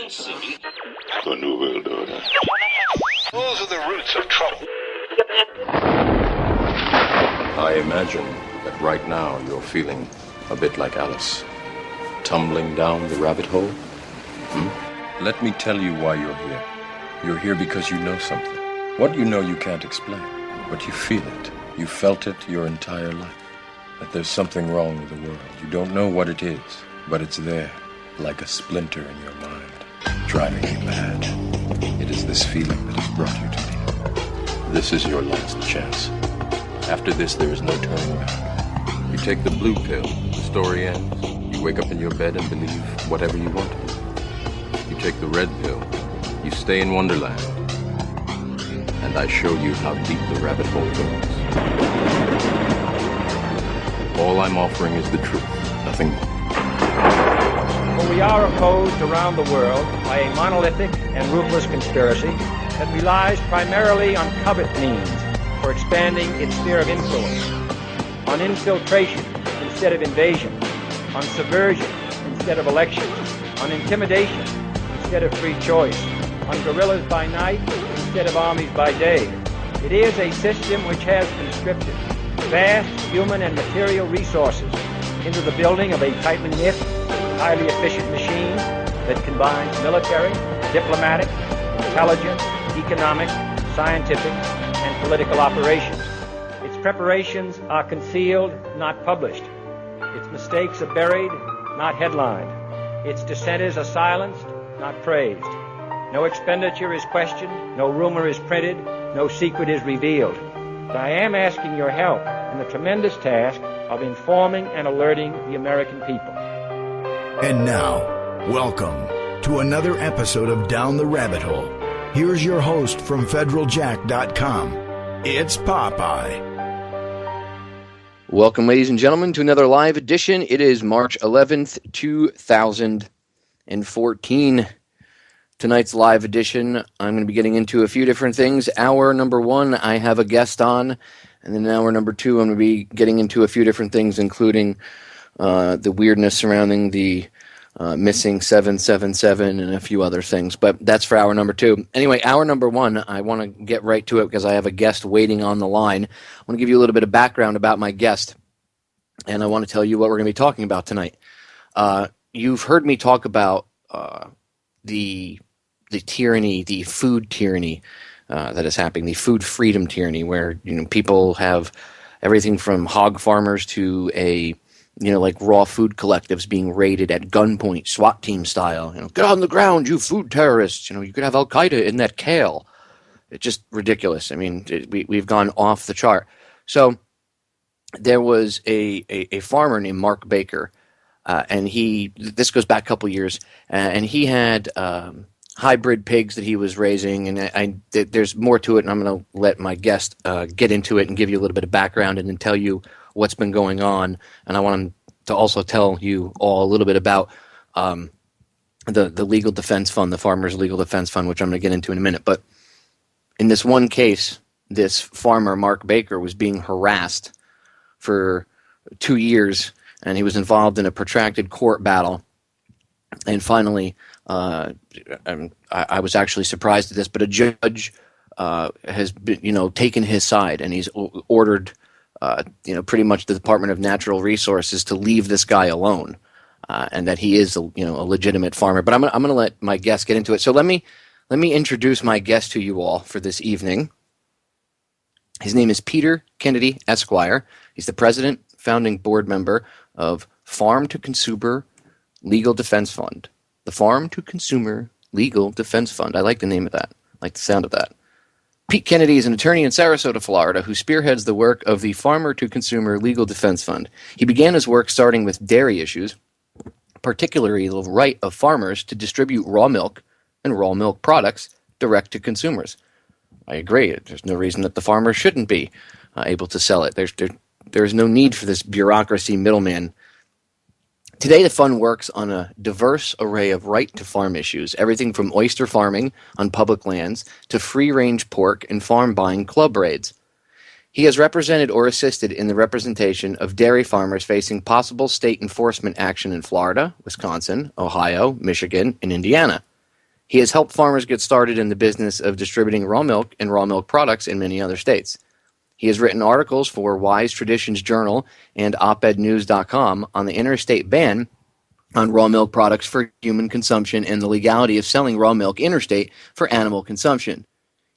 city. The New World Order. Those are the roots of trouble. I imagine that right now you're feeling a bit like Alice, tumbling down the rabbit hole. Let me tell you why you're here. You're here because you know something. What you know you can't explain, but you feel it. You felt it your entire life. That there's something wrong with the world. You don't know what it is, but it's there, like a splinter in your mind, driving you mad. It is this feeling that has brought you to me. This is your last chance. After this, there is no turning back. You take the blue pill, the story ends. You wake up in your bed and believe whatever you want to. You take the red pill, you stay in Wonderland, and I show you how deep the rabbit hole goes. All I'm offering is the truth, nothing more. For we are opposed around the world by a monolithic and ruthless conspiracy that relies primarily on covert means for expanding its sphere of influence, on infiltration instead of invasion, on subversion instead of election, on intimidation instead of free choice, on guerrillas by night instead of armies by day. It is a system which has conscripted vast human and material resources into the building of a tightly knit, highly efficient machine that combines military, diplomatic, intelligence, economic, scientific, and political operations. Its preparations are concealed, not published. Its mistakes are buried, not headlined. Its dissenters are silenced, not praised. No expenditure is questioned, no rumor is printed, no secret is revealed. But I am asking your help in the tremendous task of informing and alerting the American people. And now, welcome to another episode of Down the Rabbit Hole. Here's your host from federaljack.com. It's Popeye. Welcome, ladies and gentlemen, to another live edition. It is March 11th, 2014. Tonight's live edition, I'm going to be getting into a few different things. Hour number one, I have a guest on. And then hour number two, I'm going to be getting into a few different things, including the weirdness surrounding the missing 777 and a few other things. But that's for hour number two. Anyway, hour number one, I want to get right to it because I have a guest waiting on the line. I want to give you a little bit of background about my guest. And I want to tell you what we're going to be talking about tonight. You've heard me talk about the tyranny, the food tyranny that is happening, the food freedom tyranny, where people have everything from hog farmers to like raw food collectives being raided at gunpoint, SWAT team style. Get on the ground, you food terrorists. You could have Al Qaeda in that kale. It's just ridiculous. I mean, we've gone off the chart. So there was a farmer named Mark Baker, and this goes back a couple years, and he had hybrid pigs that he was raising, and there's more to it, and I'm going to let my guest get into it and give you a little bit of background and then tell you what's been going on. And I want him to also tell you all a little bit about the Legal Defense Fund, the Farmers Legal Defense Fund, which I'm going to get into in a minute. But in this one case, this farmer, Mark Baker, was being harassed for 2 years, and he was involved in a protracted court battle. And finally, I was actually surprised at this, but a judge has been, taken his side, and he's ordered, pretty much the Department of Natural Resources to leave this guy alone, and that he is, a legitimate farmer. But I'm going to let my guest get into it. So let me introduce my guest to you all for this evening. His name is Peter Kennedy, Esquire. He's the president, founding board member of Farm to Consumer Legal Defense Fund. The Farm to Consumer Legal Defense Fund. I like the name of that. I like the sound of that. Pete Kennedy is an attorney in Sarasota, Florida, who spearheads the work of the Farmer to Consumer Legal Defense Fund. He began his work starting with dairy issues, particularly the right of farmers to distribute raw milk and raw milk products direct to consumers. I agree. There's no reason that the farmer shouldn't be able to sell it. There's no need for this bureaucracy middleman. Today, the fund works on a diverse array of right-to-farm issues, everything from oyster farming on public lands to free-range pork and farm-buying club raids. He has represented or assisted in the representation of dairy farmers facing possible state enforcement action in Florida, Wisconsin, Ohio, Michigan, and Indiana. He has helped farmers get started in the business of distributing raw milk and raw milk products in many other states. He has written articles for Wise Traditions Journal and opednews.com on the interstate ban on raw milk products for human consumption and the legality of selling raw milk interstate for animal consumption.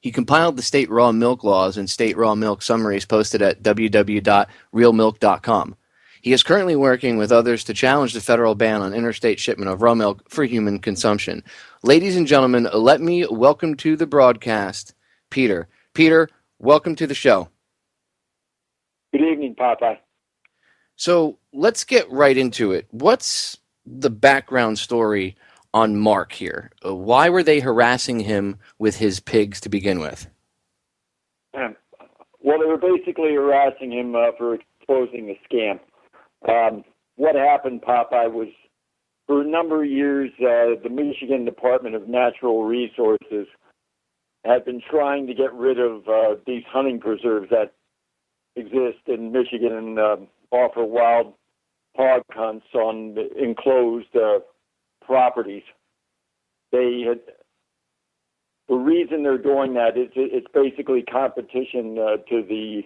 He compiled the state raw milk laws and state raw milk summaries posted at www.realmilk.com. He is currently working with others to challenge the federal ban on interstate shipment of raw milk for human consumption. Ladies and gentlemen, let me welcome to the broadcast Peter. Peter, welcome to the show. Good evening, Popeye. So let's get right into it. What's the background story on Mark here? Why were they harassing him with his pigs to begin with? Well, they were basically harassing him for exposing the scam. What happened, Popeye, was for a number of years, the Michigan Department of Natural Resources had been trying to get rid of these hunting preserves that exist in Michigan and offer wild hog hunts on enclosed properties. The reason they're doing that is it's basically competition to the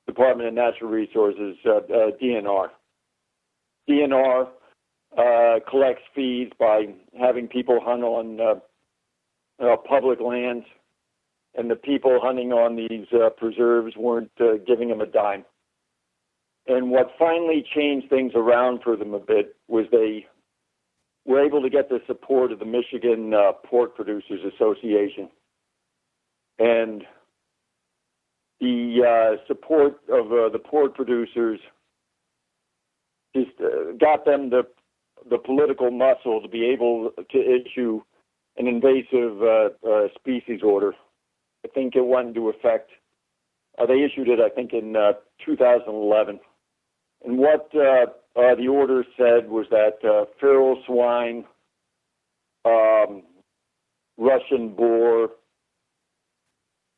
Department of Natural Resources, DNR. DNR collects fees by having people hunt on public lands, and the people hunting on these preserves weren't giving them a dime. And what finally changed things around for them a bit was they were able to get the support of the Michigan Pork Producers Association. And the support of the pork producers just got them the political muscle to be able to issue an invasive species order. I think it went into effect. They issued it, I think, in 2011. And what the order said was that feral swine, Russian boar,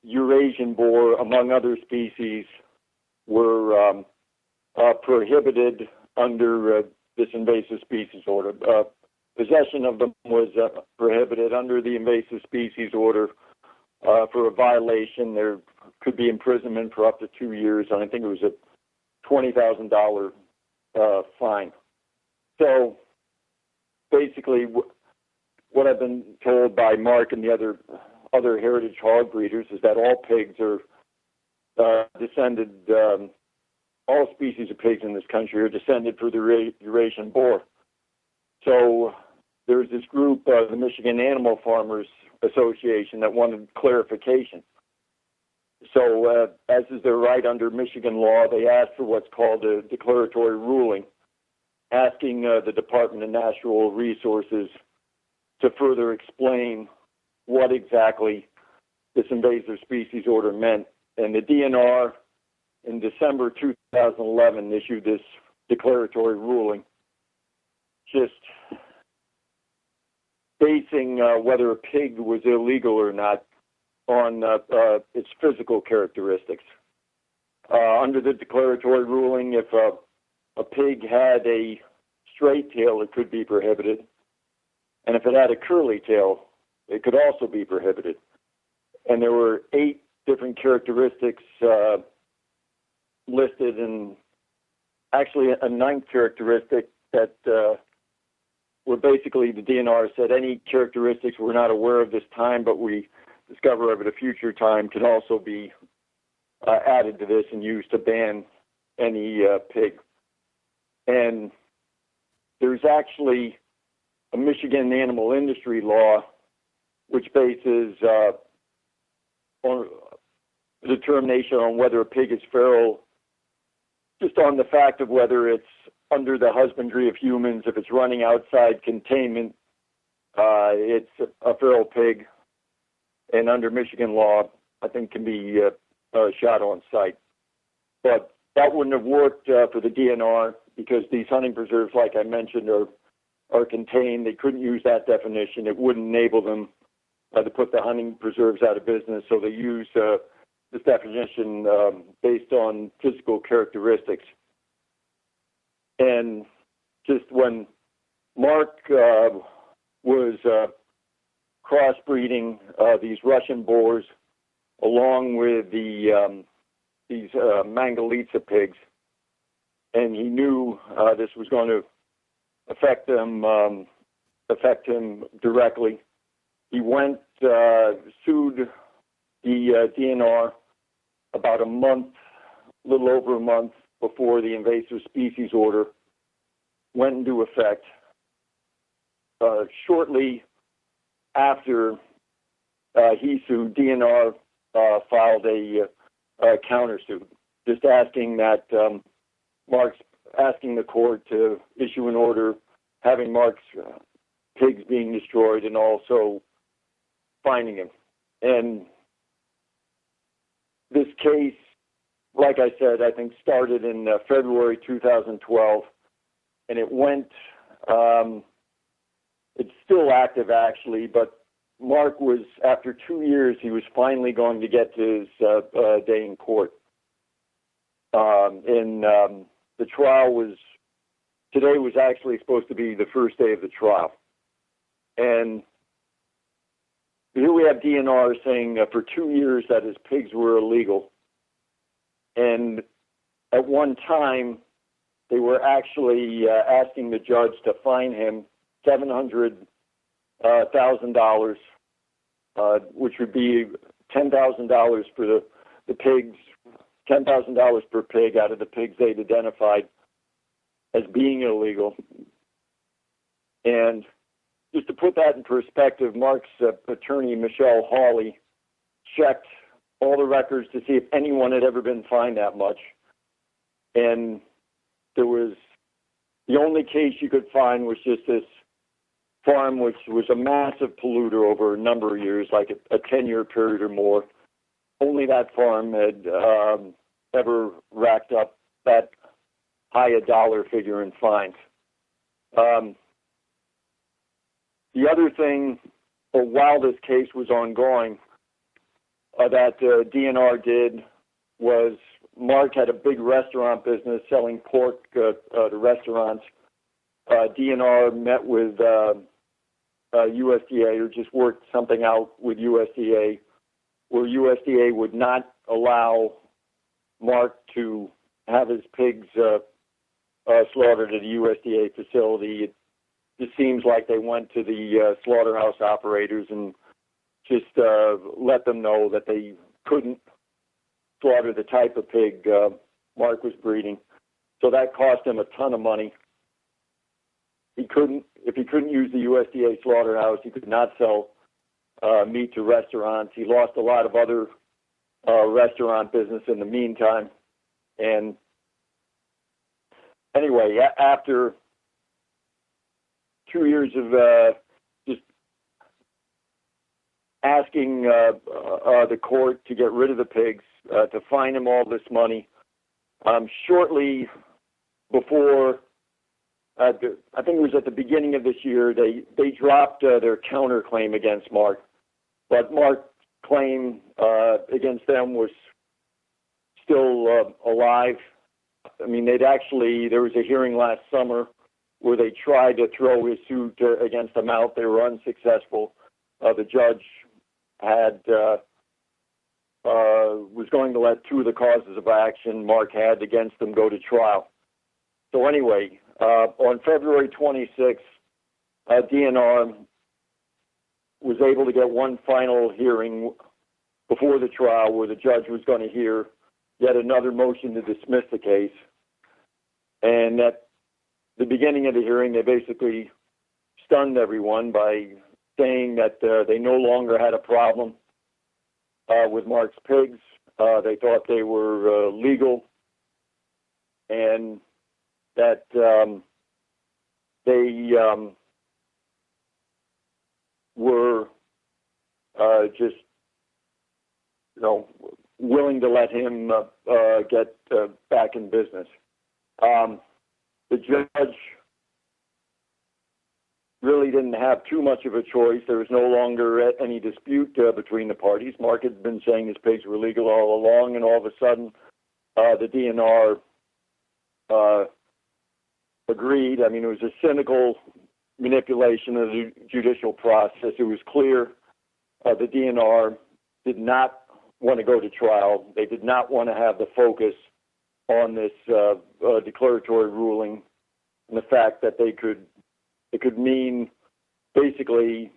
Eurasian boar, among other species, were prohibited under this invasive species order. Possession of them was prohibited under the invasive species order. For a violation, there could be imprisonment for up to 2 years, and I think it was a $20,000 fine. So basically, what I've been told by Mark and the other heritage hog breeders is that all pigs are descended, all species of pigs in this country are descended from the Eurasian boar. So there's this group, the Michigan Animal Farmers Association, that wanted clarification. So, as is their right under Michigan law, they asked for what's called a declaratory ruling, asking the Department of Natural Resources to further explain what exactly this invasive species order meant. And the DNR, in December 2011, issued this declaratory ruling, just basing whether a pig was illegal or not on its physical characteristics. Under the declaratory ruling, if a pig had a straight tail, it could be prohibited. And if it had a curly tail, it could also be prohibited. And there were 8 different characteristics listed, and actually a 9th characteristic that were basically, the DNR said any characteristics we're not aware of this time, but we discover of at a future time, can also be added to this and used to ban any pig. And there's actually a Michigan animal industry law which bases on determination on whether a pig is feral just on the fact of whether it's under the husbandry of humans. If it's running outside containment, it's a feral pig. And under Michigan law, I think can be shot on sight. But that wouldn't have worked for the DNR because these hunting preserves, like I mentioned, are contained. They couldn't use that definition. It wouldn't enable them to put the hunting preserves out of business. So they use this definition based on physical characteristics. And just when Mark was crossbreeding these Russian boars along with these Mangalitsa pigs, and he knew this was going to affect him directly. He went sued the DNR about a little over a month before the Invasive Species Order went into effect. Shortly after he sued, DNR filed a countersuit, just asking that Mark's asking the court to issue an order having Mark's pigs being destroyed and also fining him. And this case, like I said, I think started in February 2012, and it went. It's still active, actually, but Mark was, after 2 years, he was finally going to get to his day in court. The trial today was actually supposed to be the first day of the trial. And here we have DNR saying for 2 years that his pigs were illegal. And at one time, they were actually asking the judge to fine him $700,000, which would be $10,000 for the pigs, $10,000 per pig out of the pigs they'd identified as being illegal. And just to put that in perspective, Mark's attorney, Michelle Hawley, checked all the records to see if anyone had ever been fined that much. And the only case you could find was just this farm, which was a massive polluter over a number of years, like a 10-year period or more. Only that farm had ever racked up that high a dollar figure in fines. The other thing, while this case was ongoing, that DNR did was Mark had a big restaurant business selling pork to restaurants. DNR met with USDA, or just worked something out with USDA, where USDA would not allow Mark to have his pigs slaughtered at a USDA facility. It just seems like they went to the slaughterhouse operators and just let them know that they couldn't slaughter the type of pig Mark was breeding. So that cost him a ton of money. If he couldn't use the USDA slaughterhouse, he could not sell meat to restaurants. He lost a lot of other restaurant business in the meantime. And anyway, after 2 years of just asking the court to get rid of the pigs, to fine him all this money, shortly before, I think it was at the beginning of this year, they dropped their counterclaim against Mark. But Mark's claim against them was still alive. I mean, there was a hearing last summer where they tried to throw his suit against them out. They were unsuccessful. The judge was going to let two of the causes of action Mark had against them go to trial. So anyway, on February 26th, DNR was able to get one final hearing before the trial where the judge was going to hear yet another motion to dismiss the case. And at the beginning of the hearing, they basically stunned everyone by saying that they no longer had a problem with Mark's pigs. They thought they were legal, and that they were just, willing to let him get back in business. The judge really didn't have too much of a choice. There was no longer any dispute between the parties. Mark had been saying his pigs were legal all along, and all of a sudden the DNR agreed. I mean, it was a cynical manipulation of the judicial process. It was clear the DNR did not want to go to trial. They did not want to have the focus on this declaratory ruling and the fact that it could mean basically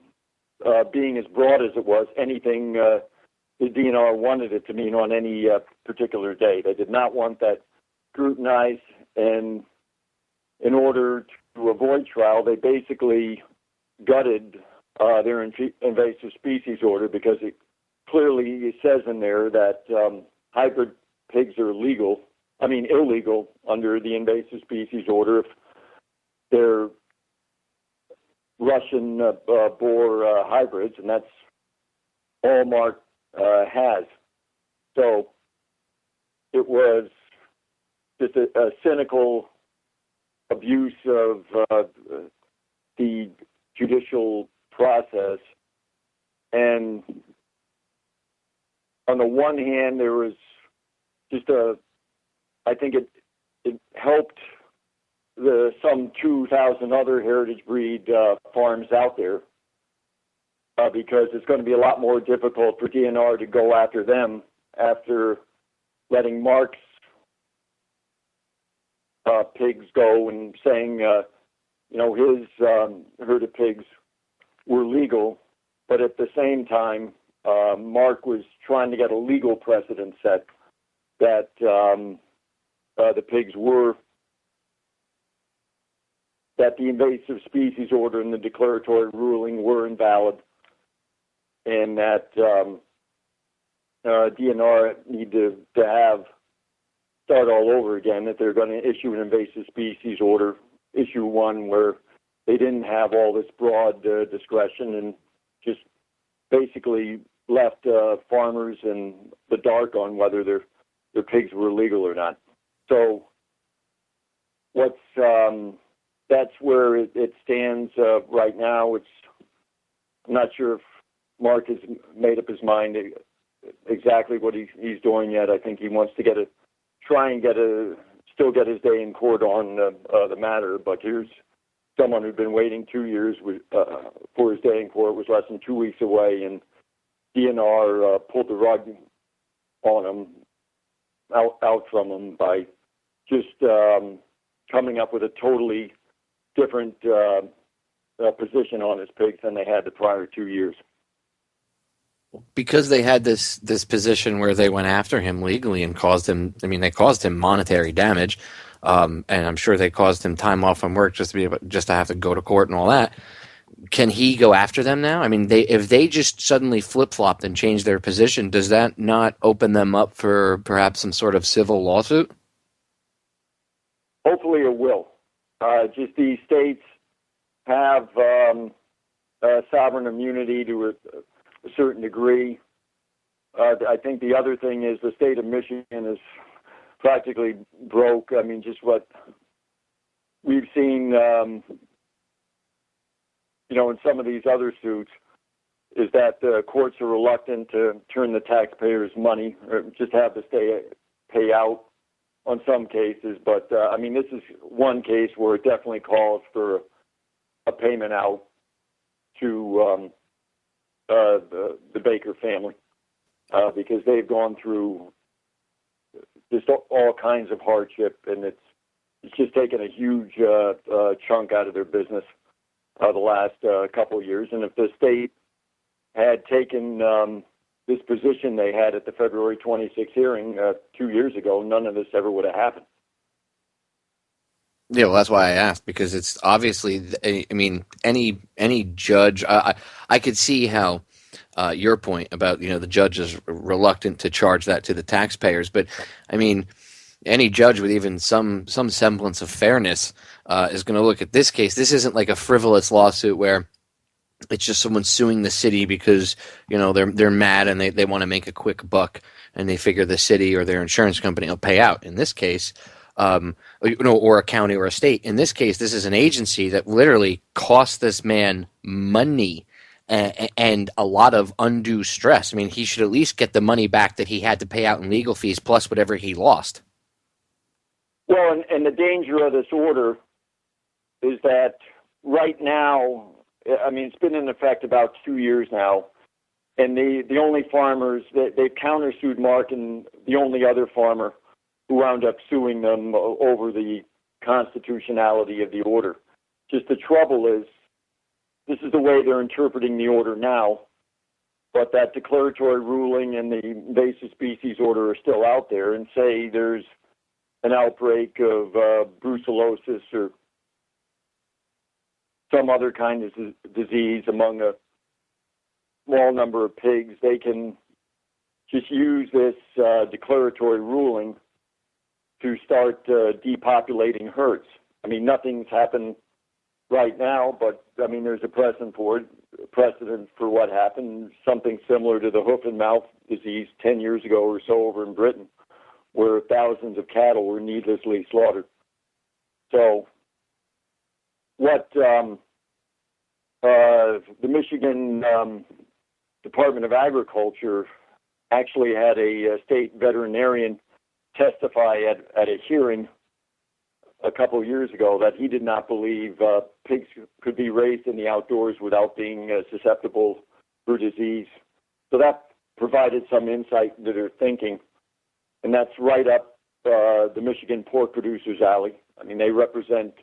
being as broad as it was, anything the DNR wanted it to mean on any particular day. They did not want that scrutinized, and in order to avoid trial, they basically gutted their invasive species order, because it clearly says in there that hybrid pigs are illegal under the invasive species order if they're Russian boar hybrids, and that's all Mark has. So it was just a cynical abuse of the judicial process. And on the one hand, there was just I think it helped some 2,000 other heritage breed farms out there, because it's going to be a lot more difficult for DNR to go after them after letting Mark's pigs go and saying, his herd of pigs were legal, but at the same time, Mark was trying to get a legal precedent set that the pigs were, that the invasive species order and the declaratory ruling were invalid, and that DNR need to start all over again, that they're going to issue an invasive species order, issue one where they didn't have all this broad discretion and just basically left farmers in the dark on whether their pigs were legal or not. So that's where it stands right now. I'm not sure if Mark has made up his mind exactly what he's doing yet. I think he wants to still get his day in court on the matter. But here's someone who'd been waiting 2 years for his day in court, was less than 2 weeks away, and DNR pulled the rug on him, out from him, by just coming up with a totally different position on his pigs than they had the prior 2 years. Because they had this position where they went after him legally and caused him, they caused him monetary damage, and I'm sure they caused him time off from work just to have to go to court and all that. Can he go after them now? If they just suddenly flip-flopped and changed their position, does that not open them up for perhaps some sort of civil lawsuit? Hopefully it will. Just these states have sovereign immunity to a certain degree. I think the other thing is the state of Michigan is practically broke. Just what we've seen, in some of these other suits, is that the courts are reluctant to turn the taxpayers' money, or just have the state pay out on some cases. But, this is one case where it definitely calls for a payment out to the Baker family, because they've gone through just all kinds of hardship, and it's just taken a huge chunk out of their business the last couple of years. And if the state had taken this position they had at the February 26th hearing 2 years ago, none of this ever would have happened. Yeah, well, that's why I asked, because it's obviously, any judge, I could see how your point about, the judge is reluctant to charge that to the taxpayers, but any judge with even some semblance of fairness is going to look at this case. This isn't like a frivolous lawsuit where it's just someone suing the city because, they're mad and they want to make a quick buck, and they figure the city or their insurance company will pay out. In this case, or a county or a state. In this case, this is an agency that literally cost this man money and a lot of undue stress. He should at least get the money back that he had to pay out in legal fees plus whatever he lost. Well, and the danger of this order is that right now, it's been in effect about 2 years now, And the only farmers, they've countersued Mark and the only other farmer who wound up suing them over the constitutionality of the order. Just the trouble is, this is the way they're interpreting the order now, but that declaratory ruling and the invasive species order are still out there, and say there's an outbreak of brucellosis or some other kind of disease among a small number of pigs, they can just use this declaratory ruling to start depopulating herds. I mean, nothing's happened right now, but I mean, there's a precedent for what happened, something similar to the hoof and mouth disease 10 years ago or so over in Britain, where thousands of cattle were needlessly slaughtered. So what the Michigan Department of Agriculture actually had a state veterinarian testify at a hearing a couple of years ago that he did not believe pigs could be raised in the outdoors without being susceptible for disease. So that provided some insight into their thinking, and that's right up the Michigan pork producers' alley. I mean, they represent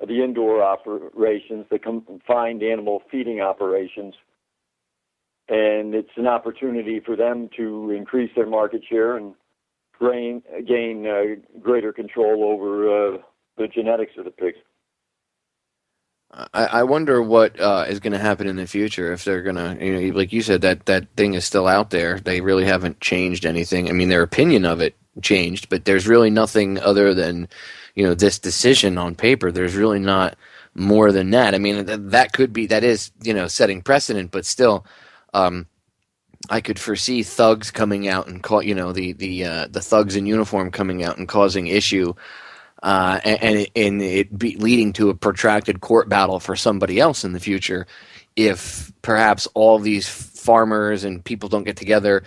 the indoor operations, the confined animal feeding operations, and it's an opportunity for them to increase their market share and gain greater control over the genetics of the pigs. I wonder what is going to happen in the future if they're going to, like you said, that thing is still out there. They really haven't changed anything. I mean, their opinion of it changed, but there's really nothing other than, this decision on paper. There's really not more than that. I mean, that is, setting precedent, but still, I could foresee thugs coming out and call, the thugs in uniform coming out and causing issue. And it be leading to a protracted court battle for somebody else in the future if perhaps all these farmers and people don't get together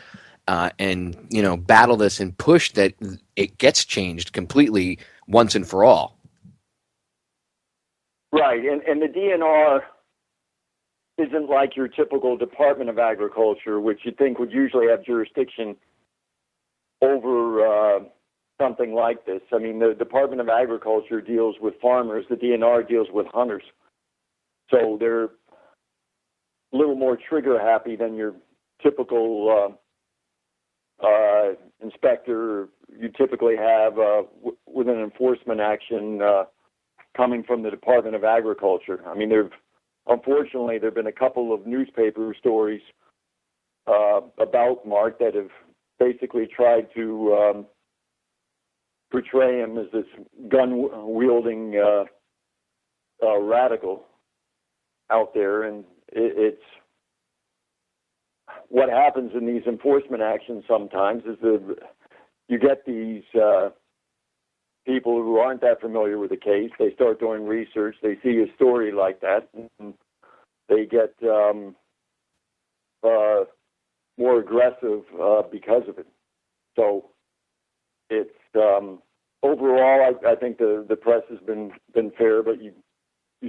and battle this and push that it gets changed completely once and for all. Right, and the DNR isn't like your typical Department of Agriculture, which you'd think would usually have jurisdiction over something like this. I mean, the Department of Agriculture deals with farmers. The DNR deals with hunters. So they're a little more trigger happy than your typical inspector you typically have with an enforcement action coming from the Department of Agriculture. I mean, unfortunately, there have been a couple of newspaper stories about Mark that have basically tried to portray him as this gun-wielding radical out there, and it's what happens in these enforcement actions sometimes is you get these people who aren't that familiar with the case. They start doing research. They see a story like that, and they get more aggressive because of it. So it's overall, I think the press has been fair, but you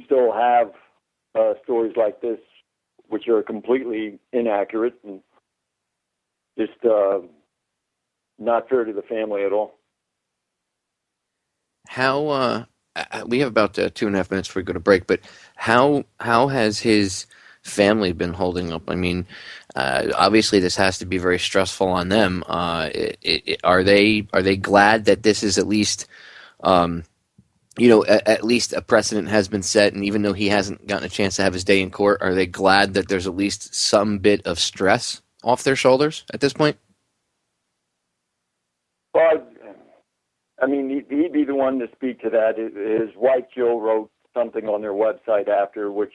still have stories like this which are completely inaccurate and just not fair to the family at all. How we have about 2.5 minutes before we go to break, but how has his family been holding up? I mean, obviously this has to be very stressful on them. Are they glad that this is at least, at least a precedent has been set, and even though he hasn't gotten a chance to have his day in court, are they glad that there's at least some bit of stress off their shoulders at this point? Well, I mean, he'd be the one to speak to that. His wife, Jill, wrote something on their website after, which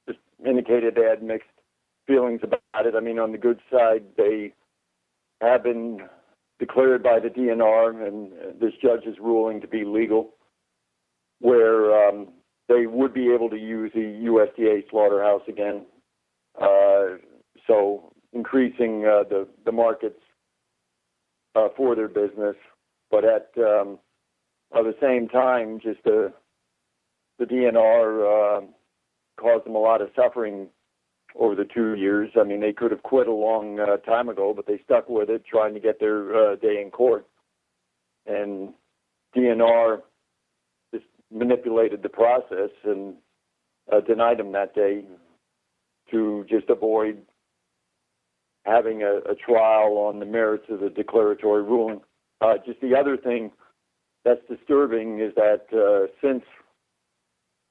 just indicated they had mixed feelings about it. I mean, on the good side, they have been declared by the DNR and this judge's ruling to be legal, where they would be able to use the USDA slaughterhouse again, so increasing the markets for their business. But at the same time, just the DNR caused them a lot of suffering over the 2 years. I mean, they could have quit a long time ago, but they stuck with it, trying to get their day in court. And DNR just manipulated the process and denied them that day to just avoid having a trial on the merits of the declaratory ruling. Just the other thing that's disturbing is that since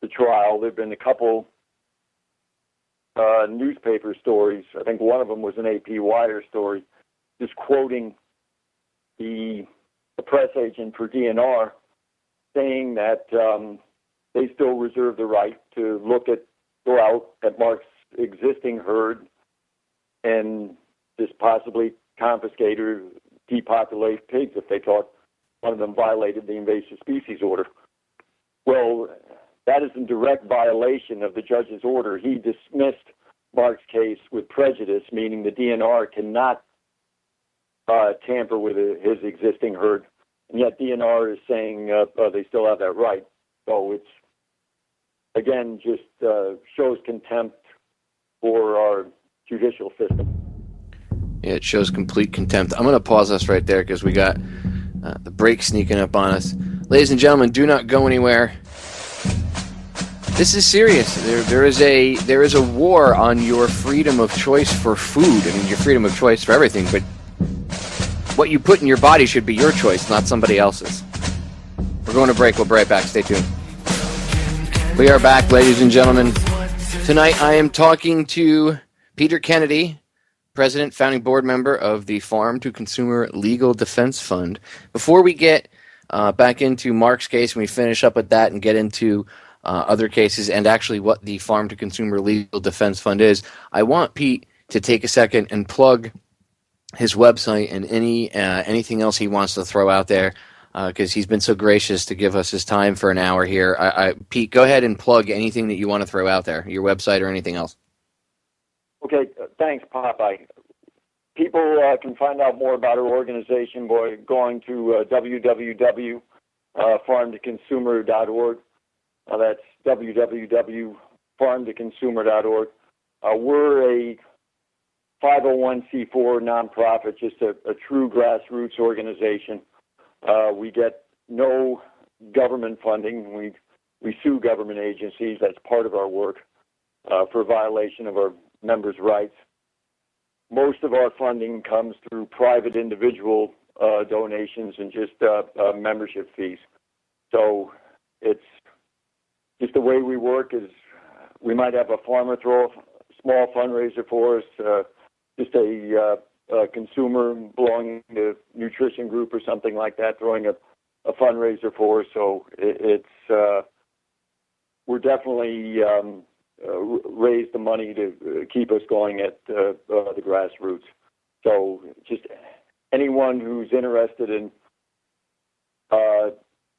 the trial, there have been a couple newspaper stories. I think one of them was an AP Wire story, just quoting the press agent for DNR, saying that they still reserve the right to go out at Mark's existing herd and just possibly confiscate or depopulate pigs if they thought one of them violated the Invasive Species Order. Well, that is in direct violation of the judge's order. He dismissed Mark's case with prejudice, meaning the DNR cannot tamper with his existing herd, and yet DNR is saying they still have that right. So it's, again, just shows contempt for our judicial system. Yeah, it shows complete contempt. I'm going to pause us right there because we got the break sneaking up on us. Ladies and gentlemen, do not go anywhere. This is serious. There is a war on your freedom of choice for food. I mean, your freedom of choice for everything, but what you put in your body should be your choice, not somebody else's. We're going to break. We'll be right back. Stay tuned. We are back, ladies and gentlemen. Tonight I am talking to Peter Kennedy, President, founding board member of the Farm to Consumer Legal Defense Fund. Before we get back into Mark's case and we finish up with that and get into other cases and actually what the Farm to Consumer Legal Defense Fund is, I want Pete to take a second and plug his website and anything else he wants to throw out there, because he's been so gracious to give us his time for an hour here. Pete, go ahead and plug anything that you want to throw out there, your website or anything else. Okay, thanks, Popeye. People can find out more about our organization by going to www.farmtoconsumer.org. That's www.farmtoconsumer.org. We're a 501c4 nonprofit, just a true grassroots organization. We get no government funding. We sue government agencies. That's part of our work for violation of our members' rights. Most of our funding comes through private individual donations and just membership fees. So it's just the way we work is we might have a farmer throw a small fundraiser for us, just a consumer belonging to nutrition group or something like that throwing a fundraiser for us. So we're definitely raise the money to keep us going at the grassroots. So just anyone who's interested in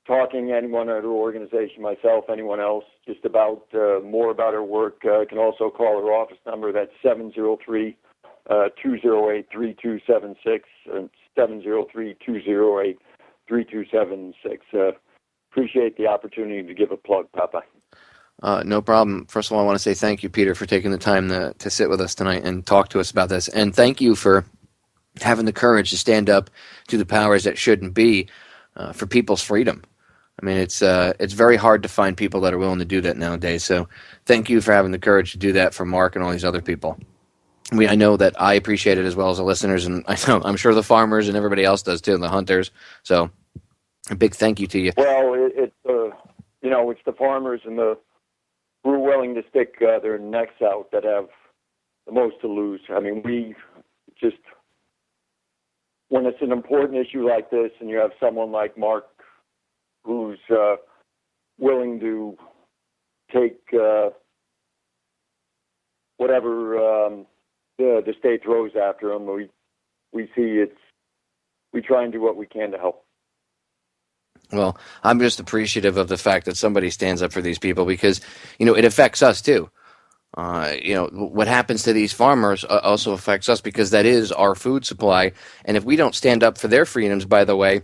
talking, anyone at our organization, myself, anyone else, just about more about our work, can also call our office number. That's 703-208-3276 and 703-208-3276. Appreciate the opportunity to give a plug, Popeye. No problem. First of all, I want to say thank you, Peter, for taking the time to sit with us tonight and talk to us about this. And thank you for having the courage to stand up to the powers that shouldn't be for people's freedom. I mean, it's very hard to find people that are willing to do that nowadays. So thank you for having the courage to do that for Mark and all these other people. I know that I appreciate it as well as the listeners, and I'm sure the farmers and everybody else does too, and the hunters. So a big thank you to you. Well, it's the farmers and who are willing to stick their necks out that have the most to lose. I mean, when it's an important issue like this and you have someone like Mark who's willing to take whatever the state throws after him, we try and do what we can to help. Well, I'm just appreciative of the fact that somebody stands up for these people because, it affects us too. What happens to these farmers also affects us because that is our food supply. And if we don't stand up for their freedoms, by the way,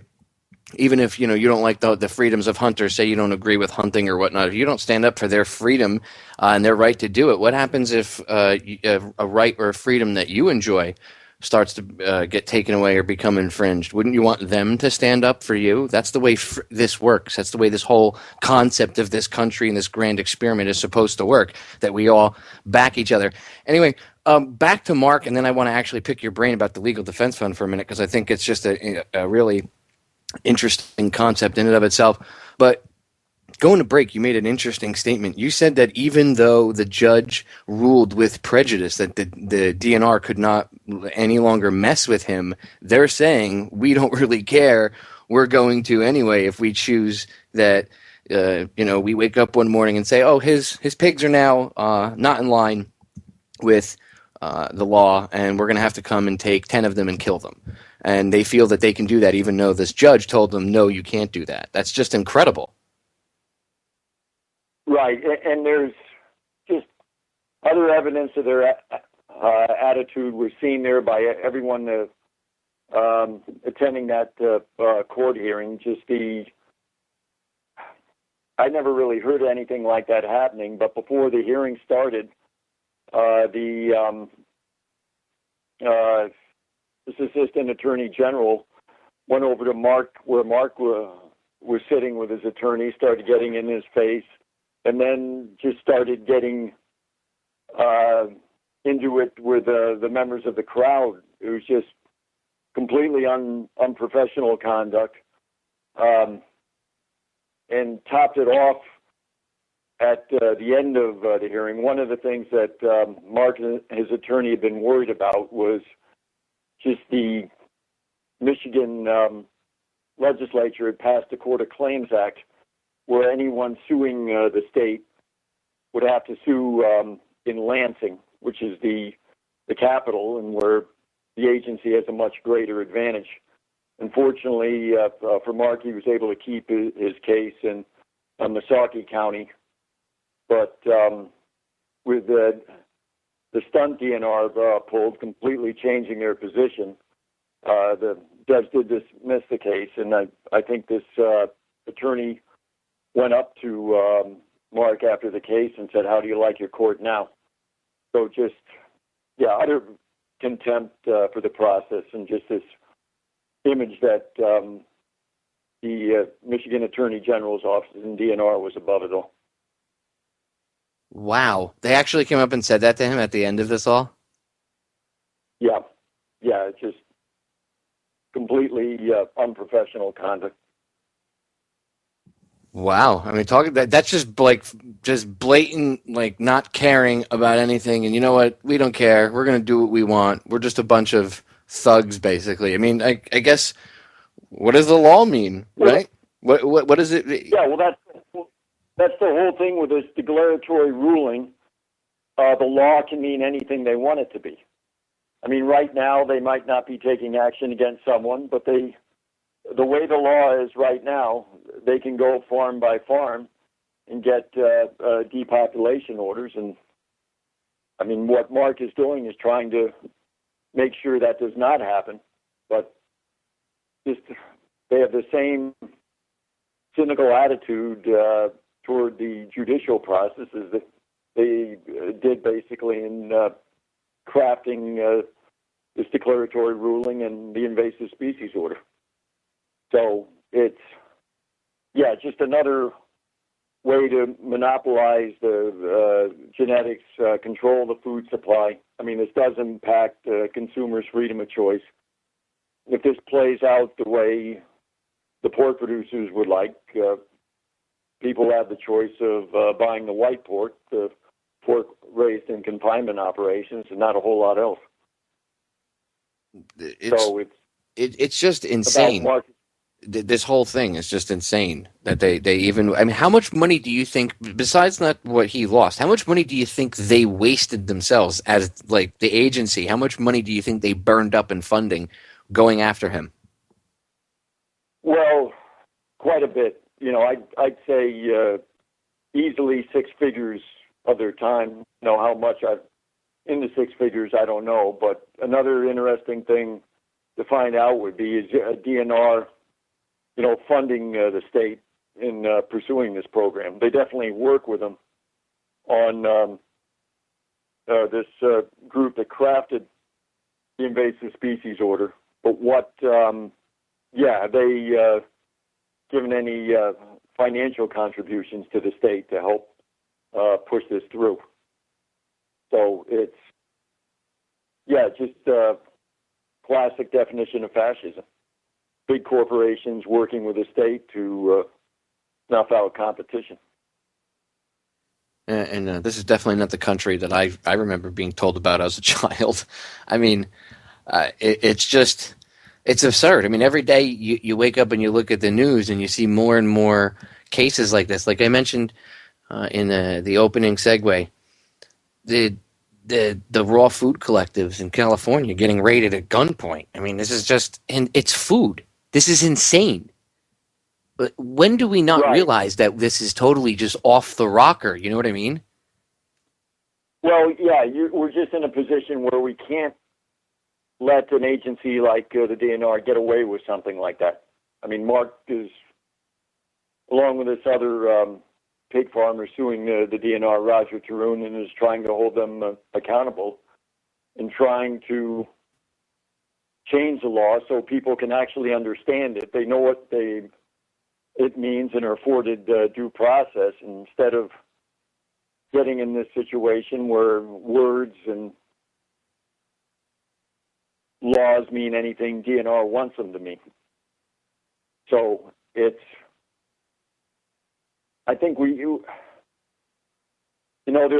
even if you don't like the freedoms of hunters, say you don't agree with hunting or whatnot, if you don't stand up for their freedom and their right to do it, what happens if a right or a freedom that you enjoy starts to get taken away or become infringed? Wouldn't you want them to stand up for you? That's the way this works. That's the way this whole concept of this country and this grand experiment is supposed to work, that we all back each other. Anyway, back to Mark, and then I want to actually pick your brain about the Legal Defense Fund for a minute, because I think it's just a really interesting concept in and of itself. But going to break, you made an interesting statement. You said that even though the judge ruled with prejudice that the DNR could not any longer mess with him, they're saying, we don't really care. We're going to anyway if we choose that. We wake up one morning and say, oh, his pigs are now not in line with the law, and we're going to have to come and take 10 of them and kill them. And they feel that they can do that even though this judge told them, no, you can't do that. That's just incredible. Right, and there's just other evidence of their attitude was seen there by everyone attending that court hearing. I never really heard anything like that happening, but before the hearing started, this assistant attorney general went over to Mark, where Mark was sitting with his attorney, started getting in his face, and then just started getting into it with the members of the crowd. It was just completely unprofessional conduct, and topped it off at the end of the hearing. One of the things that Mark and his attorney had been worried about was just the Michigan legislature had passed the Court of Claims Act, where anyone suing the state would have to sue in Lansing, which is the capital, and where the agency has a much greater advantage. Unfortunately, for Mark, he was able to keep his case in Missaukee County, but with the stunt DNR pulled, completely changing their position, the judge did dismiss the case, and I think this attorney went up to Mark after the case and said, how do you like your court now? So just, utter contempt for the process, and just this image that the Michigan Attorney General's office in DNR was above it all. Wow. They actually came up and said that to him at the end of this all? Yeah, it's just completely unprofessional conduct. Wow. I mean, that's just blatant, like, not caring about anything. And you know what? We don't care. We're going to do what we want. We're just a bunch of thugs, basically. I mean, I guess, what does the law mean, right? What is it? Yeah, well, that's the whole thing with this declaratory ruling. The law can mean anything they want it to be. I mean, right now, they might not be taking action against someone, but the way the law is right now, they can go farm by farm and get depopulation orders. And I mean, what Mark is doing is trying to make sure that does not happen. But just they have the same cynical attitude toward the judicial process as that they did basically in crafting this declaratory ruling and the Invasive Species Order. So it's, just another way to monopolize the genetics, control the food supply. I mean, this does impact consumers' freedom of choice. If this plays out the way the pork producers would like, people have the choice of buying the white pork, the pork raised in confinement operations, and not a whole lot else. It's just insane. This whole thing is just insane that they even, I mean, how much money do you think, besides not what he lost, how much money do you think they wasted themselves as, like, the agency? How much money do you think they burned up in funding going after him? Well, quite a bit. I'd say easily six figures of their time. How much in the six figures, I don't know. But another interesting thing to find out would be is DNR funding the state in pursuing this program. They definitely work with them on this group that crafted the Invasive Species Order. But they given any financial contributions to the state to help push this through. So it's, just a classic definition of fascism. Big corporations working with the state to snuff out competition. And this is definitely not the country that I remember being told about as a child. I mean, it's absurd. I mean, every day you wake up and you look at the news and you see more and more cases like this. Like I mentioned in the opening segue, the raw food collectives in California getting raided at gunpoint. I mean, this is just, and it's food. This is insane. But when do we not realize that this is totally just off the rocker? You know what I mean? Well, we're just in a position where we can't let an agency like the DNR get away with something like that. I mean, Mark is, along with this other pig farmer suing the DNR, Roger Tarun, and is trying to hold them accountable and trying to change the law so people can actually understand it. They know what it means and are afforded due process, instead of getting in this situation where words and laws mean anything DNR wants them to mean. So I think there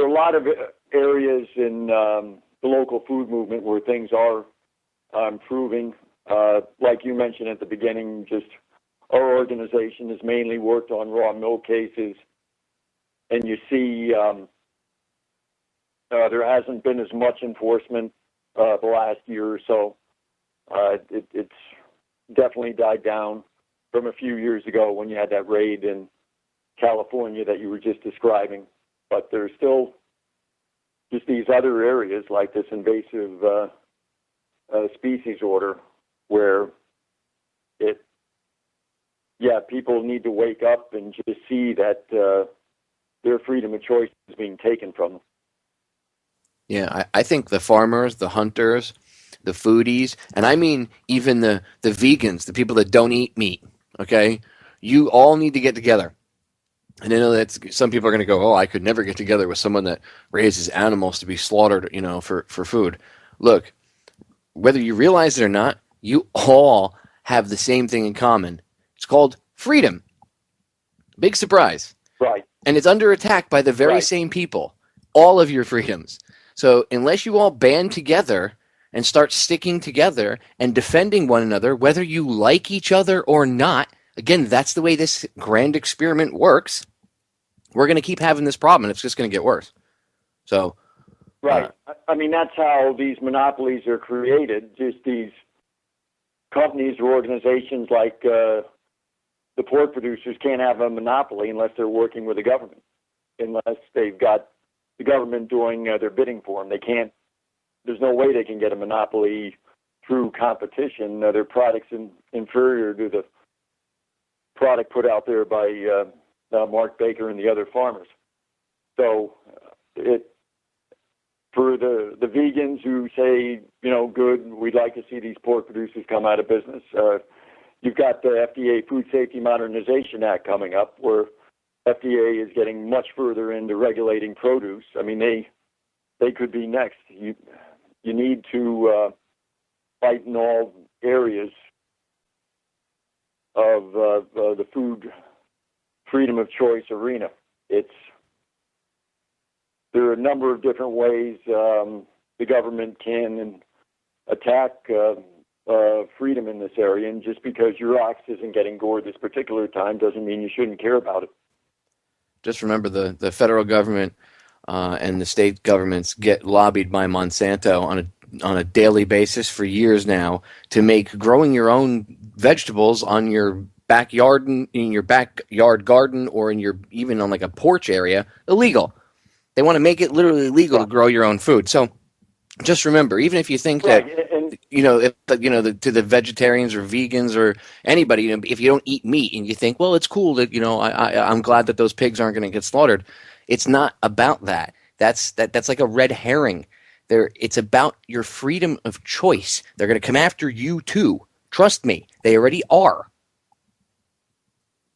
are a lot of areas in the local food movement where things are improving. Like you mentioned at the beginning, just our organization has mainly worked on raw milk cases, and you see there hasn't been as much enforcement the last year or so. It's definitely died down from a few years ago when you had that raid in California that you were just describing. But there's still just these other areas like this invasive species order where people need to wake up and just see that their freedom of choice is being taken from them. Yeah, I think the farmers, the hunters, the foodies, and I mean even the vegans, the people that don't eat meat, okay? You all need to get together. And I know that some people are going to go, I could never get together with someone that raises animals to be slaughtered, for food. Look, whether you realize it or not, you all have the same thing in common. It's called freedom. Big surprise. Right. And it's under attack by the very same people. All of your freedoms. So unless you all band together and start sticking together and defending one another, whether you like each other or not, again, that's the way this grand experiment works. We're going to keep having this problem, and it's just going to get worse. So, right. I mean, that's how these monopolies are created. Just these companies or organizations like the pork producers can't have a monopoly unless they're working with the government, unless they've got the government doing their bidding for them. They can't. There's no way they can get a monopoly through competition. Their product's inferior to the product put out there by Mark Baker and the other farmers. So for the vegans who say, good, we'd like to see these pork producers come out of business, you've got the FDA Food Safety Modernization Act coming up, where FDA is getting much further into regulating produce. I mean, they could be next. You need to fight in all areas of the food freedom of choice arena. There are a number of different ways the government can attack freedom in this area, and just because your ox isn't getting gored this particular time doesn't mean you shouldn't care about it. Just remember the federal government and the state governments get lobbied by Monsanto on a daily basis for years now to make growing your own vegetables on your backyard, in your backyard garden, or even on like a porch area illegal. They want to make it literally illegal to grow your own food. So just remember, even if you think Right, that, and to the vegetarians or vegans or anybody, if you don't eat meat and you think, well, it's cool that, I'm glad that those pigs aren't going to get slaughtered. It's not about that. That's like a red herring. It's about your freedom of choice. They're going to come after you too. Trust me, they already are.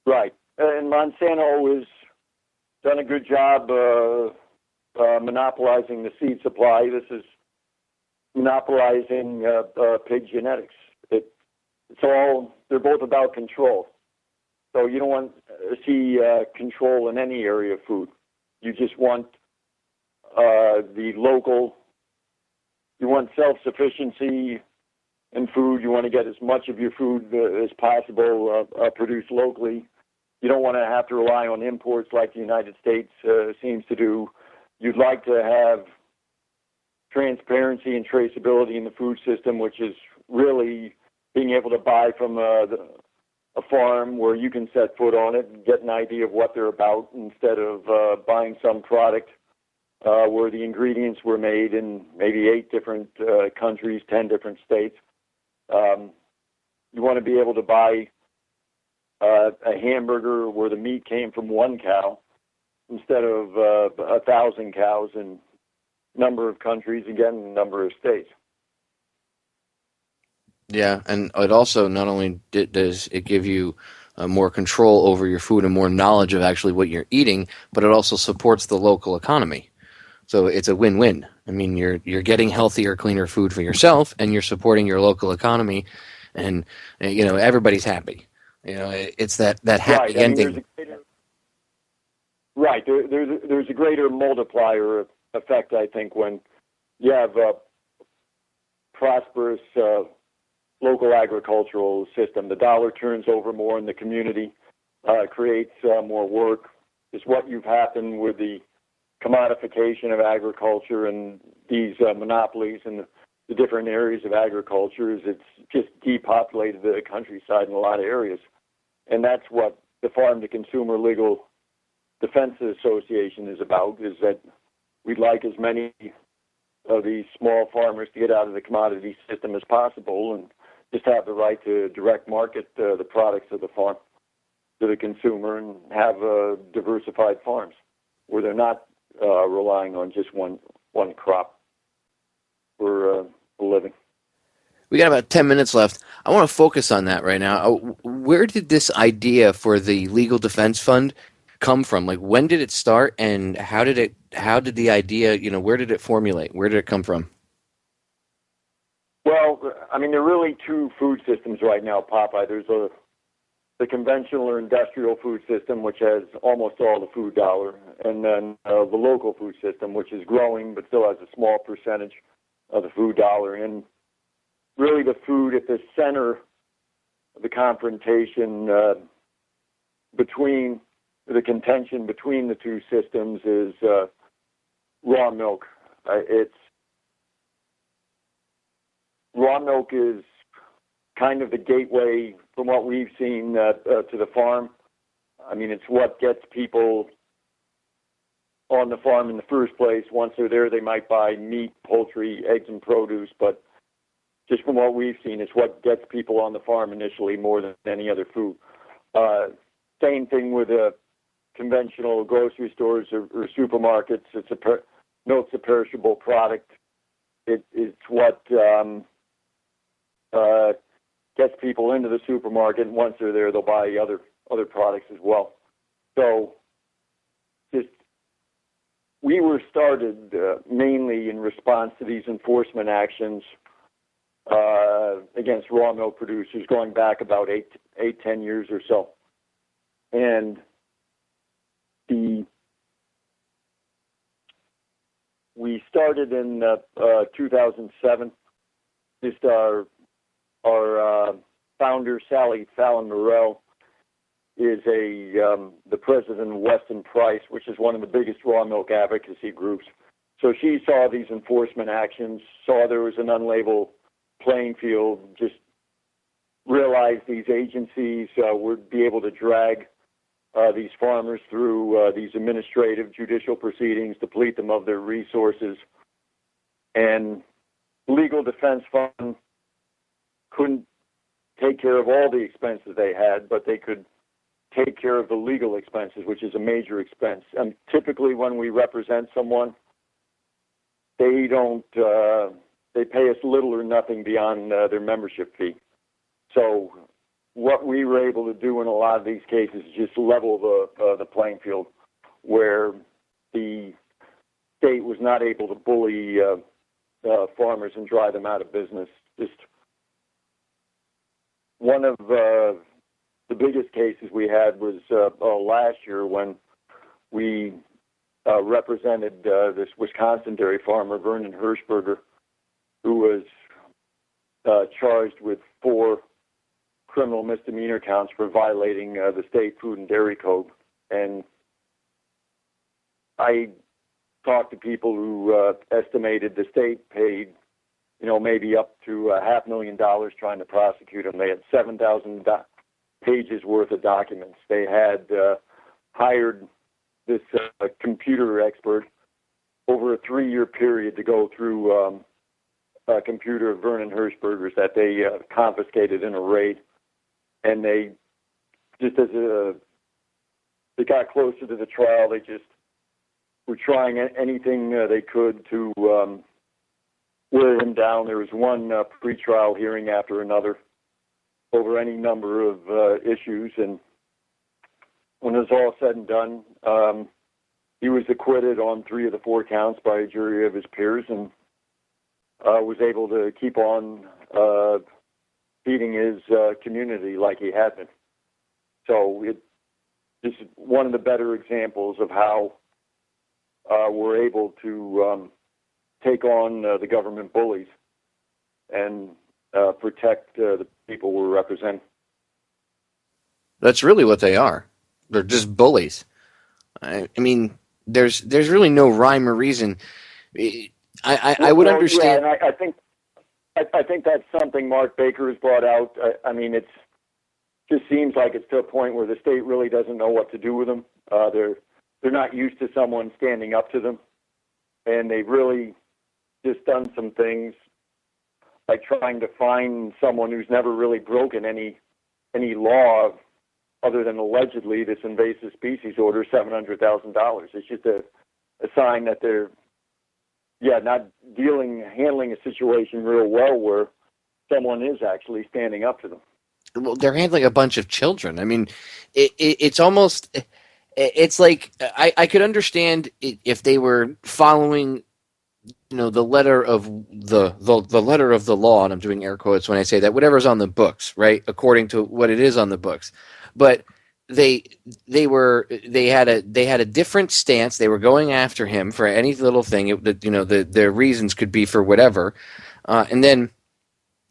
right. And Monsanto has done a good job monopolizing the seed supply. This is monopolizing pig genetics. They're both about control. So you don't want to see control in any area of food. You just want the local. You want self-sufficiency in food. You want to get as much of your food as possible produced locally. You don't want to have to rely on imports like the United States seems to do. You'd like to have transparency and traceability in the food system, which is really being able to buy from a farm where you can set foot on it and get an idea of what they're about instead of buying some product where the ingredients were made in maybe 8 different countries, 10 different states. You want to be able to buy a hamburger where the meat came from 1 cow instead of 1,000 cows in number of countries, again, number of states. Yeah, and it also not only does it give you more control over your food and more knowledge of actually what you're eating, but it also supports the local economy. So it's a win-win. I mean, you're getting healthier, cleaner food for yourself, and you're supporting your local economy, and everybody's happy. It's that happy ending. There's a greater multiplier effect, I think, when you have a prosperous local agricultural system. The dollar turns over more in the community, creates more work. Is what you've happened with the commodification of agriculture and these monopolies in the different areas of agriculture. Is it's just depopulated the countryside in a lot of areas, and that's what the Farm to Consumer Legal Defense Association is about. Is that we'd like as many of these small farmers to get out of the commodity system as possible and just have the right to direct market the products of the farm to the consumer and have diversified farms where they're not relying on just one crop for a living. We got about 10 minutes left. I want to focus on that right now. Where did this idea for the Legal Defense Fund come from? Like, when did it start, and how did the idea, where did it formulate? Where did it come from? Well, I mean, there are really 2 food systems right now, Popeye. There's the conventional or industrial food system, which has almost all the food dollar, and then the local food system, which is growing but still has a small percentage of the food dollar. And really the food at the center of the confrontation between the contention between the 2 systems is raw milk. Raw milk is kind of the gateway, from what we've seen, to the farm. I mean, it's what gets people on the farm in the first place. Once they're there, they might buy meat, poultry, eggs, and produce, but just from what we've seen, it's what gets people on the farm initially more than any other food. Same thing with conventional grocery stores or supermarkets. Milk's a perishable product. It's what gets people into the supermarket, and once they're there, they'll buy other products as well. So, we were started mainly in response to these enforcement actions against raw milk producers going back about 10 years or so. And we started in 2007. Just our founder, Sally Fallon Morrell, is the president of Weston Price, which is one of the biggest raw milk advocacy groups. So she saw these enforcement actions, saw there was an unlevel playing field, just realized these agencies would be able to drag these farmers through these administrative judicial proceedings, deplete them of their resources, and legal defense fund couldn't take care of all the expenses they had, but they could take care of the legal expenses, which is a major expense. And typically when we represent someone, they don't, they pay us little or nothing beyond their membership fee. So what we were able to do in a lot of these cases is just level the playing field, where the state was not able to bully farmers and drive them out of business. Just one of the biggest cases we had was last year when we represented this Wisconsin dairy farmer, Vernon Hirschberger, who was charged with 4 criminal misdemeanor counts for violating the state food and dairy code. And I talked to people who estimated the state paid, maybe up to $500,000 trying to prosecute him. They had 7,000 pages worth of documents. They had hired this computer expert over a 3-year period to go through a computer of Vernon Hirschberger's that they confiscated in a raid. And they, just as they got closer to the trial, they just were trying anything they could to wear him down. There was one pretrial hearing after another over any number of issues, and when it was all said and done, he was acquitted on 3 of the 4 counts by a jury of his peers, and was able to keep on feeding his community like he had been. So this is one of the better examples of how we're able to take on the government bullies and protect the people we represent. That's really what they are. They're just bullies. I mean, there's really no rhyme or reason. I would understand. Yeah, and I think that's something Mark Baker has brought out. I mean, it just seems like it's to a point where the state really doesn't know what to do with them. They're not used to someone standing up to them, and they've really just done some things like trying to find someone who's never really broken any law other than allegedly this invasive species order, $700,000. It's just a sign that they're not handling a situation real well where someone is actually standing up to them. Well, they're handling a bunch of children. I mean, it's almost, it's like I could understand if they were following, the letter of the letter of the law, and I'm doing air quotes when I say that, whatever's on the books, right, according to what it is on the books. But they had a different stance. They were going after him for any little thing. Their reasons could be for whatever, and then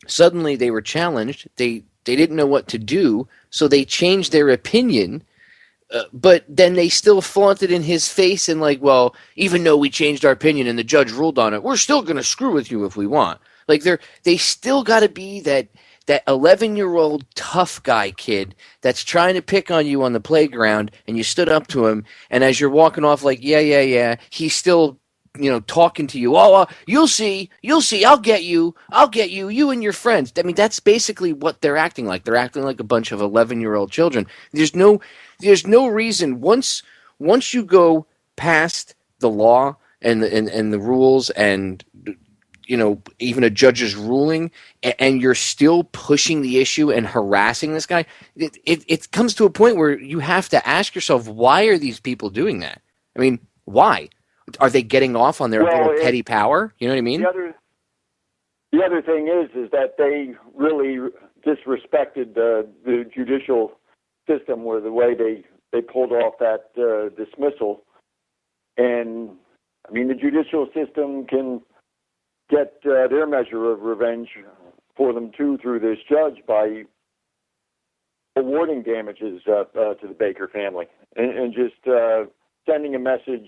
suddenly they were challenged. They didn't know what to do, so they changed their opinion. But then they still flaunted in his face and like, well, even though we changed our opinion and the judge ruled on it, we're still going to screw with you if we want. Like they still got to be that 11-year-old tough guy kid that's trying to pick on you on the playground, and you stood up to him, and as you're walking off like, yeah, he's still, talking to you. Oh, you'll see, I'll get you, you and your friends. I mean, that's basically what they're acting like. They're acting like a bunch of 11-year-old children. There's no reason once you go past the law and the rules and even a judge's ruling, and you're still pushing the issue and harassing this guy, it comes to a point where you have to ask yourself, why are these people doing that? I mean, why? Are they getting off on their little petty power? You know what I mean? The other thing is that they really disrespected the judicial system, where the way they pulled off that dismissal. And, I mean, the judicial system can get their measure of revenge for them, too, through this judge by awarding damages to the Baker family and just sending a message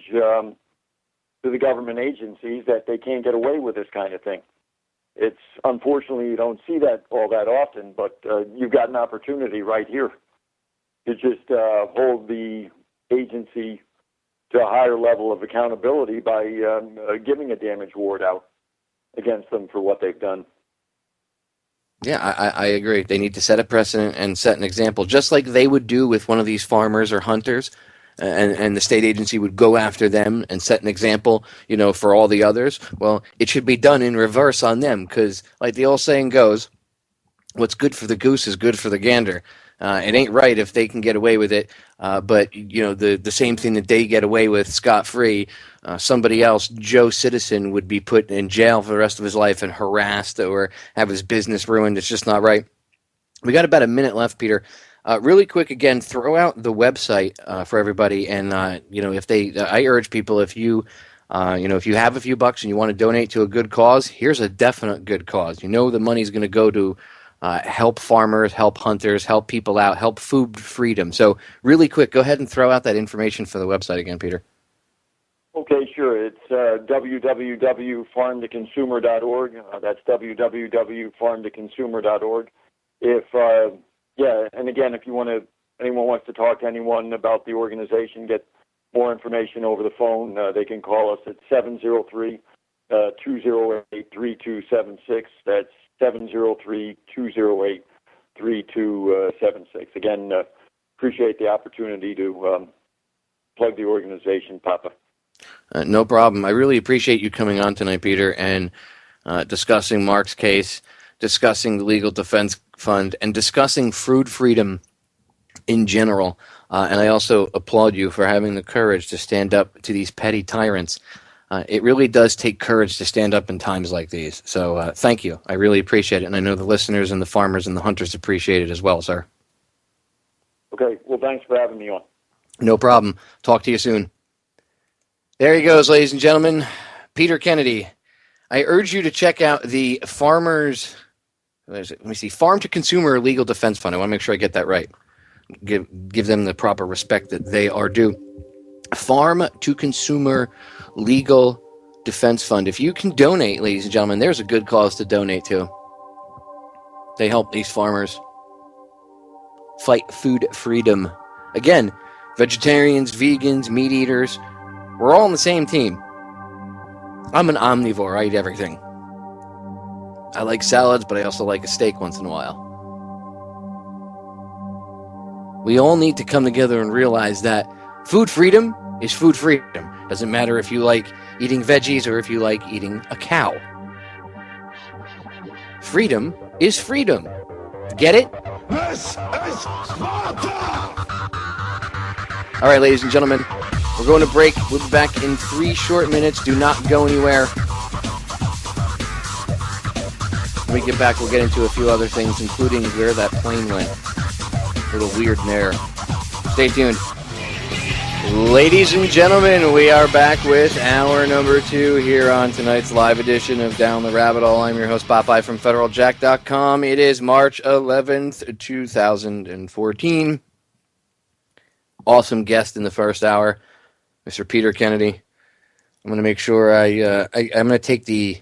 to the government agencies that they can't get away with this kind of thing. It's unfortunately, you don't see that all that often, but you've got an opportunity right here to just hold the agency to a higher level of accountability by giving a damage award out. against them for what they've done. Yeah, I agree. They need to set a precedent and set an example, just like they would do with one of these farmers or hunters, and the state agency would go after them and set an example, for all the others. Well, it should be done in reverse on them, because like the old saying goes, what's good for the goose is good for the gander. It ain't right if they can get away with it, but the same thing that they get away with scot-free, somebody else, Joe Citizen, would be put in jail for the rest of his life and harassed or have his business ruined. It's just not right. We got about a minute left, Peter. Really quick, again, throw out the website for everybody, and I urge people, if you have a few bucks and you want to donate to a good cause, here's a definite good cause. The money's going to go to help farmers, help hunters, help people out, help food freedom. So really quick, go ahead and throw out that information for the website again, Peter. Okay, sure. It's www.farmtoconsumer.org. That's www.farmtoconsumer.org. And again, if anyone wants to talk to anyone about the organization, get more information over the phone, they can call us at 703-208-3276. That's 703-208-3276. Again, appreciate the opportunity to plug the organization, Papa. No problem. I really appreciate you coming on tonight, Peter, and discussing Mark's case, discussing the Legal Defense Fund, and discussing food freedom in general. And I also applaud you for having the courage to stand up to these petty tyrants. It really does take courage to stand up in times like these. So thank you. I really appreciate it. And I know the listeners and the farmers and the hunters appreciate it as well, sir. Okay. Well, thanks for having me on. No problem. Talk to you soon. There he goes, ladies and gentlemen. Peter Kennedy. I urge you to check out the Farm to Consumer Legal Defense Fund. I want to make sure I get that right. Give them the proper respect that they are due. Farm to Consumer Legal Defense Fund. If you can donate, ladies and gentlemen, there's a good cause to donate to. They help these farmers fight food freedom. Again, vegetarians, vegans, meat eaters, we're all on the same team. I'm an omnivore. I eat everything. I like salads, but I also like a steak once in a while. We all need to come together and realize that food freedom is food freedom. Doesn't matter if you like eating veggies or if you like eating a cow. Freedom is freedom. Get it? This is Sparta! All right, ladies and gentlemen, we're going to break. We'll be back in 3 short minutes. Do not go anywhere. When we get back, we'll get into a few other things, including where that plane went. A little weird in there. Stay tuned. Ladies and gentlemen, we are back with hour number 2 here on tonight's live edition of Down the Rabbit Hole. I'm your host, Popeye from FederalJack.com. It is March 11th, 2014. Awesome guest in the first hour, Mr. Peter Kennedy. I'm going to make sure I'm going to take the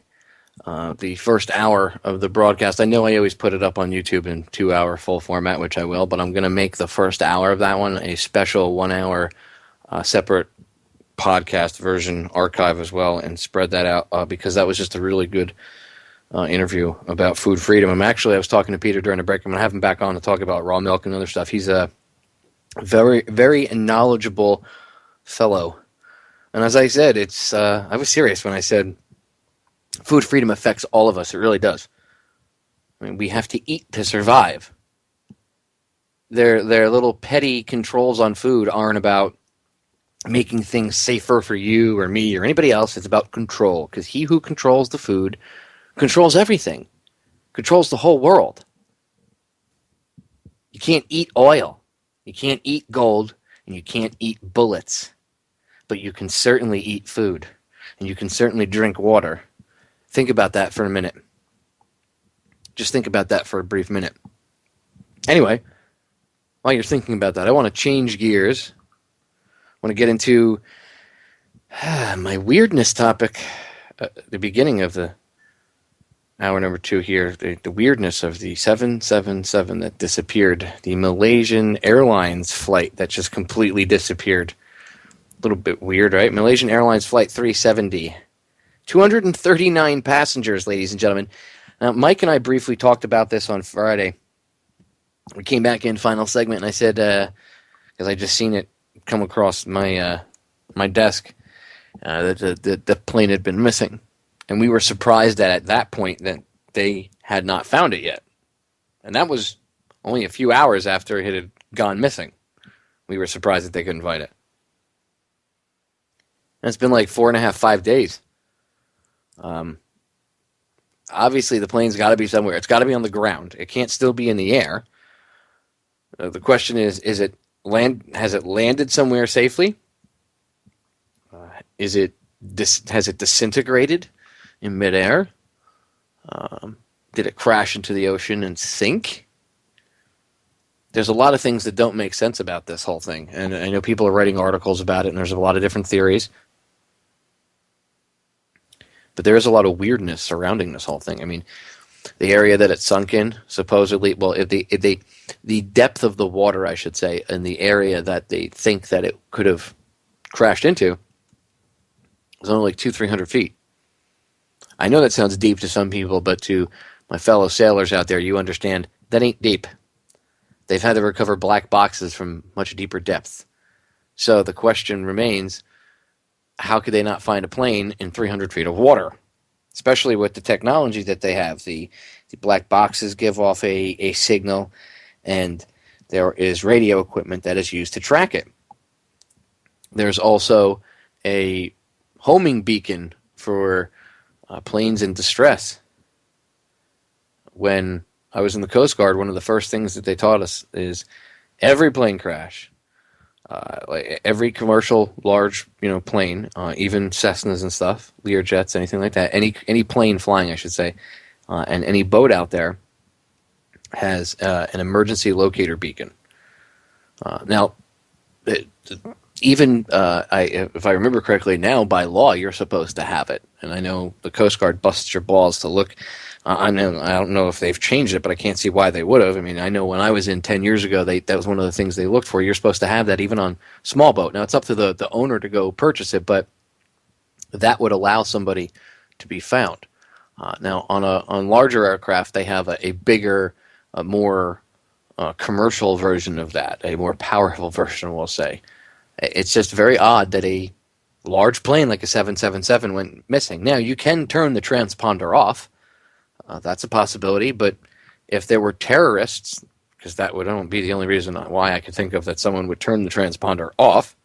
first hour of the broadcast. I know I always put it up on YouTube in 2-hour full format, which I will, but I'm going to make the first hour of that one a special 1-hour separate podcast version archive as well, and spread that out because that was just a really good interview about food freedom. I was talking to Peter during the break. I'm going to have him back on to talk about raw milk and other stuff. He's a very, very knowledgeable fellow. And as I said, I was serious when I said food freedom affects all of us. It really does. I mean, we have to eat to survive. Their little petty controls on food aren't about making things safer for you or me or anybody else. It's about control, because he who controls the food controls everything, controls the whole world. You can't eat oil. You can't eat gold, and you can't eat bullets, but you can certainly eat food, and you can certainly drink water. Think about that for a minute. Just think about that for a brief minute. Anyway, while you're thinking about that, I want to change gears. I want to get into my weirdness topic at the beginning of the hour number 2 here, the weirdness of the 777 that disappeared, the Malaysian Airlines flight that just completely disappeared. A little bit weird, right? Malaysian Airlines Flight 370 239 passengers, ladies and gentlemen. Now, Mike and I briefly talked about this on Friday. We came back in final segment, and I said, because I just seen it come across my my desk, that the plane had been missing. And we were surprised that at that point that they had not found it yet. And that was only a few hours after it had gone missing. We were surprised that they couldn't find it. And it's been like 4.5, 5 days. Obviously, the plane's got to be somewhere. It's got to be on the ground. It can't still be in the air. The question is has it landed somewhere safely? Has it disintegrated in midair? Did it crash into the ocean and sink? There's a lot of things that don't make sense about this whole thing. And I know people are writing articles about it, and there's a lot of different theories. But there is a lot of weirdness surrounding this whole thing. I mean, the area that it sunk in, supposedly, well, the depth of the water, I should say, and the area that they think that it could have crashed into is only like 200-300 feet. I know that sounds deep to some people, but to my fellow sailors out there, you understand that ain't deep. They've had to recover black boxes from much deeper depths. So the question remains, how could they not find a plane in 300 feet of water? Especially with the technology that they have. The black boxes give off a signal, and there is radio equipment that is used to track it. There's also a homing beacon for planes in distress. When I was in the Coast Guard, one of the first things that they taught us is every plane crash, like every commercial large plane, even Cessnas and stuff, Learjets, anything like that, any plane flying, I should say, and any boat out there has an emergency locator beacon. Now, even if I remember correctly, now by law you're supposed to have it, and I know the Coast Guard busts your balls to look. I don't know if they've changed it, but I can't see why they would have. I mean, I know when I was in 10 years ago, that was one of the things they looked for. You're supposed to have that even on small boat. Now, it's up to the owner to go purchase it, but that would allow somebody to be found. Now, on larger aircraft, they have a bigger, more commercial version of that, a more powerful version, we'll say. It's just very odd that a large plane like a 777 went missing. Now, you can turn the transponder off. That's a possibility, but if there were terrorists, because that would be the only reason why I could think of that someone would turn the transponder off.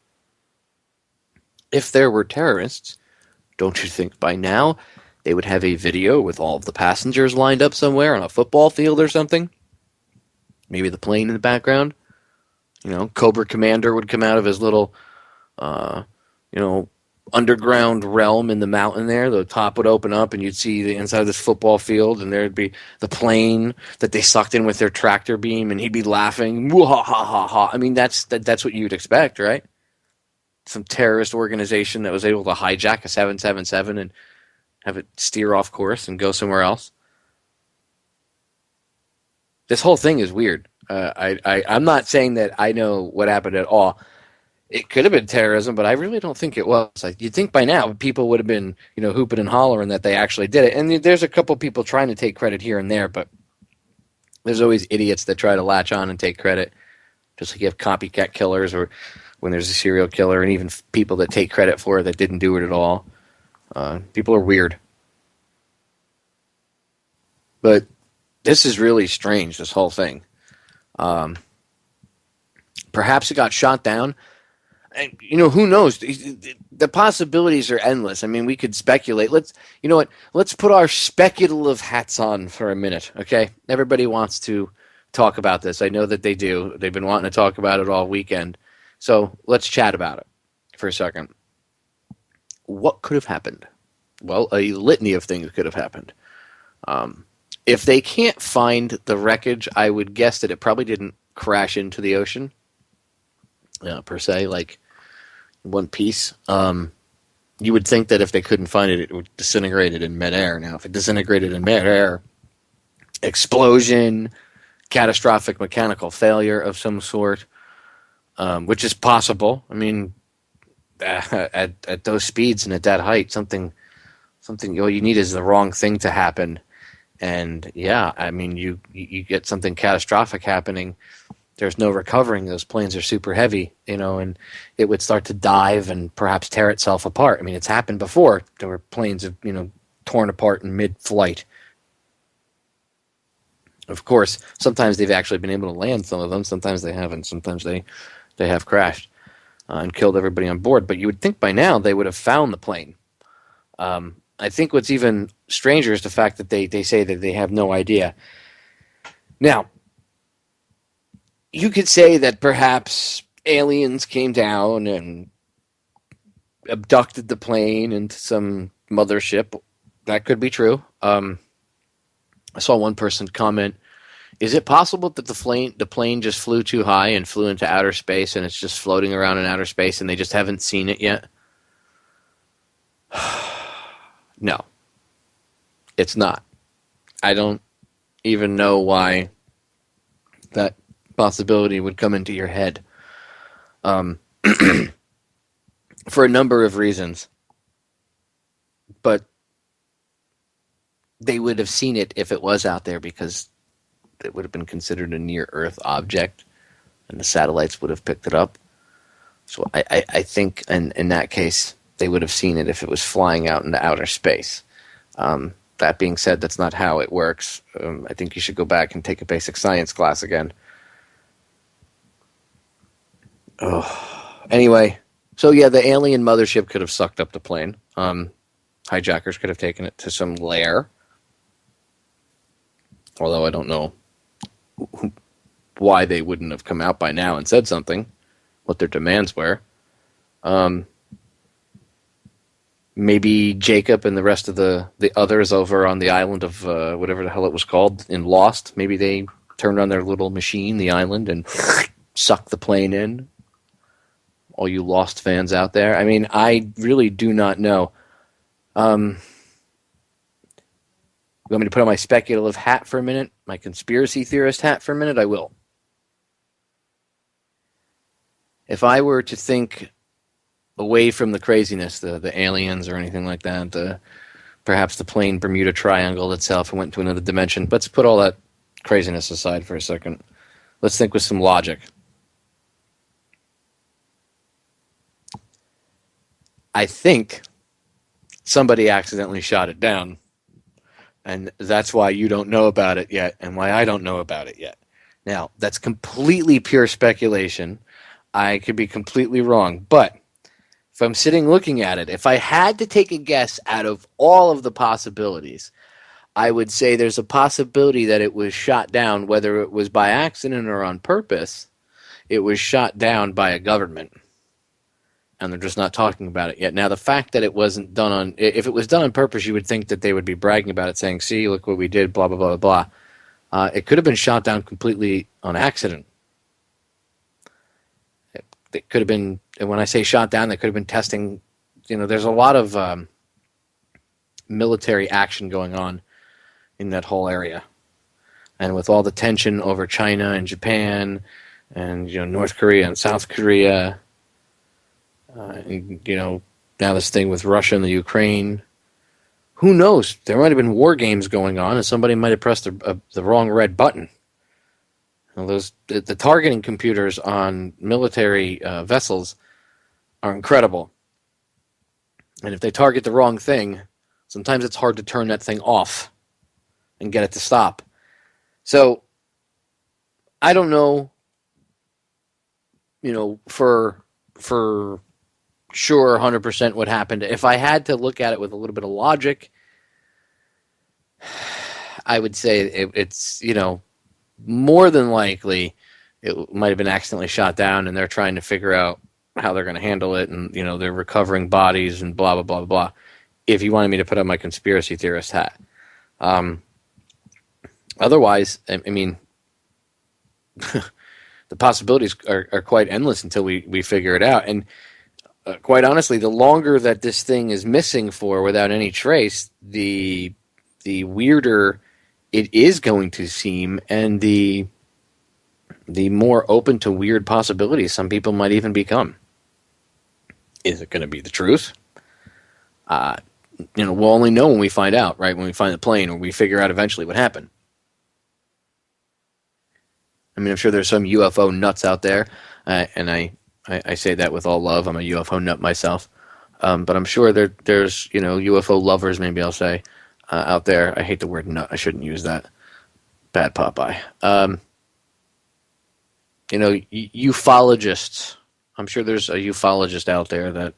If there were terrorists, don't you think by now they would have a video with all of the passengers lined up somewhere on a football field or something? Maybe the plane in the background? Cobra Commander would come out of his little, underground realm in the mountain there. The top would open up and you'd see the inside of this football field, and there'd be the plane that they sucked in with their tractor beam, and he'd be laughing. Ha ha ha ha. I mean, that's what you'd expect, right? Some terrorist organization that was able to hijack a 777 and have it steer off course and go somewhere else. This whole thing is weird. I'm not saying that I know what happened at all. It could have been terrorism, but I really don't think it was. You'd think by now people would have been, hooping and hollering that they actually did it. And there's a couple people trying to take credit here and there, but there's always idiots that try to latch on and take credit, just like you have copycat killers or when there's a serial killer, and even people that take credit for it that didn't do it at all. People are weird. But this is really strange, this whole thing. Perhaps it got shot down. And, who knows? The possibilities are endless. I mean, we could speculate. Let's put our speculative hats on for a minute, okay? Everybody wants to talk about this. I know that they do. They've been wanting to talk about it all weekend. So let's chat about it for a second. What could have happened? Well, a litany of things could have happened. If they can't find the wreckage, I would guess that it probably didn't crash into the ocean, per se, like one piece. You would think that if they couldn't find it, it would disintegrate it in midair. Now, if it disintegrated in midair, explosion, catastrophic mechanical failure of some sort, which is possible. I mean, at those speeds and at that height, something something all you need is the wrong thing to happen. And yeah, I mean, you get something catastrophic happening. There's no recovering. Those planes are super heavy, and it would start to dive and perhaps tear itself apart. I mean, it's happened before. There were planes of, torn apart in mid-flight. Of course, sometimes they've actually been able to land some of them. Sometimes they haven't. Sometimes they have crashed and killed everybody on board. But you would think by now they would have found the plane. I think what's even stranger is the fact that they say that they have no idea. Now, you could say that perhaps aliens came down and abducted the plane into some mothership. That could be true. I saw one person comment, is it possible that the plane just flew too high and flew into outer space and it's just floating around in outer space and they just haven't seen it yet? No, it's not. I don't even know why that possibility would come into your head. For a number of reasons. But they would have seen it if it was out there because it would have been considered a near-Earth object and the satellites would have picked it up. So I think in that case, they would have seen it if it was flying out into outer space. That being said, that's not how it works. I think you should go back and take a basic science class again. Oh. Anyway, so yeah, the alien mothership could have sucked up the plane. Hijackers could have taken it to some lair. Although I don't know why they wouldn't have come out by now and said something, what their demands were. Maybe Jacob and the rest of the others over on the island of whatever the hell it was called in Lost, maybe they turned on their little machine, the island, and sucked the plane in. All you Lost fans out there. I mean, I really do not know. You want me to put on my speculative hat for a minute? My conspiracy theorist hat for a minute? I will. If I were to think away from the craziness, the aliens or anything like that, perhaps the plane Bermuda Triangle itself and went to another dimension. Let's put all that craziness aside for a second. Let's think with some logic. I think somebody accidentally shot it down, and that's why you don't know about it yet and why I don't know about it yet. Now, that's completely pure speculation. I could be completely wrong, but if I'm sitting looking at it, if I had to take a guess out of all of the possibilities, I would say there's a possibility that it was shot down, whether it was by accident or on purpose. It was shot down by a government, and they're just not talking about it yet. Now, the fact that it wasn't done on, if it was done on purpose, you would think that they would be bragging about it, saying, see, look what we did, blah, blah, blah, blah. It could have been shot down completely on accident. It could have been, and when I say shot down, they could have been testing, there's a lot of military action going on in that whole area. And with all the tension over China and Japan and, North Korea and South Korea, and, now this thing with Russia and the Ukraine, who knows? There might have been war games going on and somebody might have pressed the wrong red button. The targeting computers on military vessels are incredible. And if they target the wrong thing, sometimes it's hard to turn that thing off and get it to stop. So, I don't know, for sure 100% what happened. If I had to look at it with a little bit of logic, I would say it's, more than likely it might have been accidentally shot down and they're trying to figure out how they're going to handle it, and they're recovering bodies and blah blah blah blah. If you wanted me to put on my conspiracy theorist hat, otherwise, I mean, the possibilities are quite endless until we figure it out. And quite honestly, the longer that this thing is missing for without any trace, the weirder it is going to seem, and the more open to weird possibilities some people might even become. Is it going to be the truth? we'll only know when we find out, right? When we find the plane, or we figure out eventually what happened. I mean, I'm sure there's some UFO nuts out there, and I say that with all love. I'm a UFO nut myself, but I'm sure there's UFO lovers, maybe I'll say, out there. I hate the word nut. I shouldn't use that. Bad Popeye. Ufologists. I'm sure there's a ufologist out there that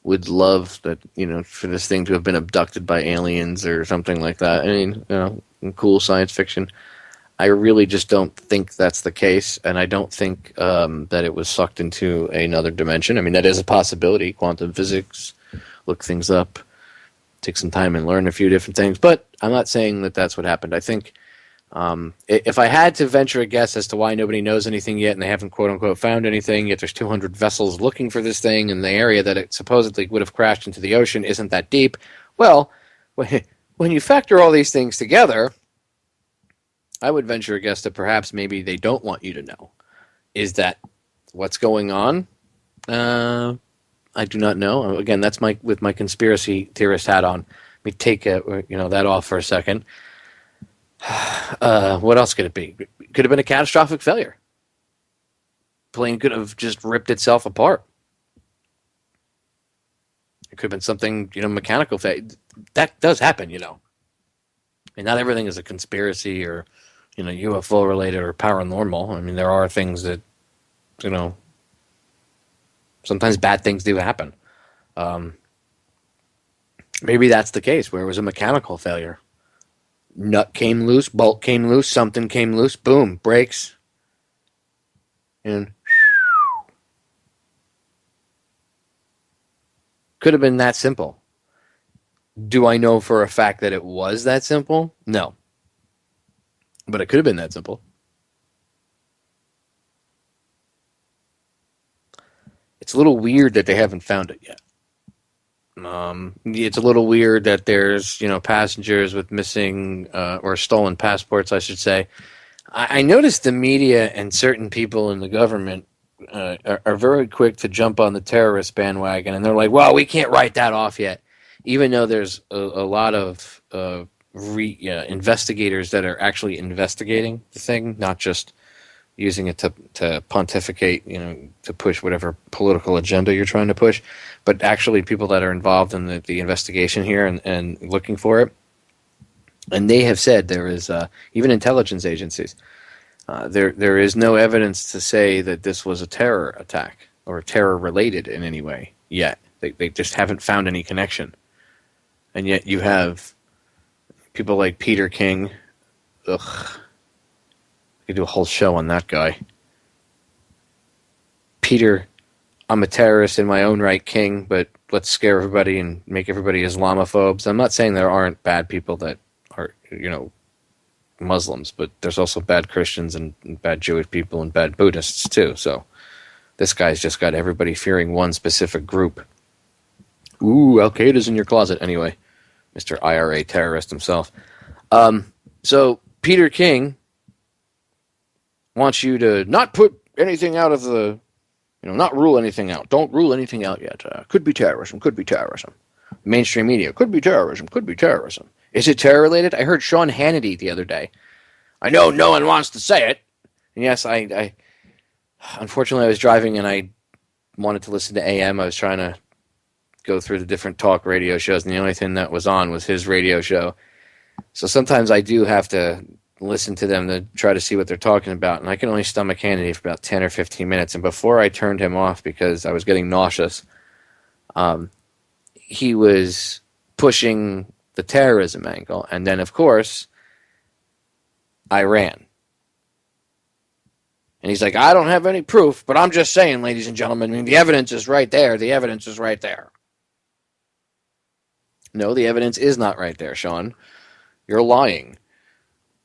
would love that, for this thing to have been abducted by aliens or something like that. I mean, cool science fiction. I really just don't think that's the case, and I don't think that it was sucked into another dimension. I mean, that is a possibility. Quantum physics, look things up, take some time and learn a few different things, but I'm not saying that that's what happened. I think if I had to venture a guess as to why nobody knows anything yet and they haven't quote-unquote found anything, yet there's 200 vessels looking for this thing, and the area that it supposedly would have crashed into the ocean isn't that deep, well, when you factor all these things together, I would venture a guess that perhaps maybe they don't want you to know. Is that what's going on? I do not know. Again, that's with my conspiracy theorist hat on. Let me take that off for a second. What else could it be? It could have been a catastrophic failure. Plane could have just ripped itself apart. It could have been something, mechanical failure. That does happen, And not everything is a conspiracy or, UFO related or paranormal. I mean, there are things that, sometimes bad things do happen. Maybe that's the case where it was a mechanical failure. Nut came loose, bolt came loose, something came loose, boom, brakes. And could have been that simple. Do I know for a fact that it was that simple? No. But it could have been that simple. It's a little weird that they haven't found it yet. It's a little weird that there's, passengers with missing or stolen passports, I should say. I noticed the media and certain people in the government are very quick to jump on the terrorist bandwagon, and they're like, well, we can't write that off yet. Even though there's a lot of investigators that are actually investigating the thing, not just using it to pontificate, to push whatever political agenda you're trying to push, but actually people that are involved in the investigation here and looking for it. And they have said there is, even intelligence agencies, there is no evidence to say that this was a terror attack or terror related in any way yet. They just haven't found any connection. And yet you have people like Peter King. Ugh. I could do a whole show on that guy. Peter, I'm a terrorist in my own right, King, but let's scare everybody and make everybody Islamophobes. I'm not saying there aren't bad people that are, Muslims, but there's also bad Christians and bad Jewish people and bad Buddhists too. So this guy's just got everybody fearing one specific group. Ooh, Al-Qaeda's in your closet. Anyway, Mr. IRA terrorist himself. So Peter King wants you to not put anything out of the, not rule anything out. Don't rule anything out yet. Could be terrorism, could be terrorism. Mainstream media, could be terrorism, could be terrorism. Is it terror-related? I heard Sean Hannity the other day. I know no one wants to say it. And yes, I unfortunately, I was driving and I wanted to listen to AM. I was trying to go through the different talk radio shows, and the only thing that was on was his radio show. So sometimes I do have to listen to them to try to see what they're talking about, and I can only stomach Hannity for about 10 or 15 minutes. And before I turned him off because I was getting nauseous, he was pushing the terrorism angle, and then, of course, Iran. And he's like, I don't have any proof, but I'm just saying, ladies and gentlemen, I mean, the evidence is right there. The evidence is right there. No, the evidence is not right there, Sean. You're lying.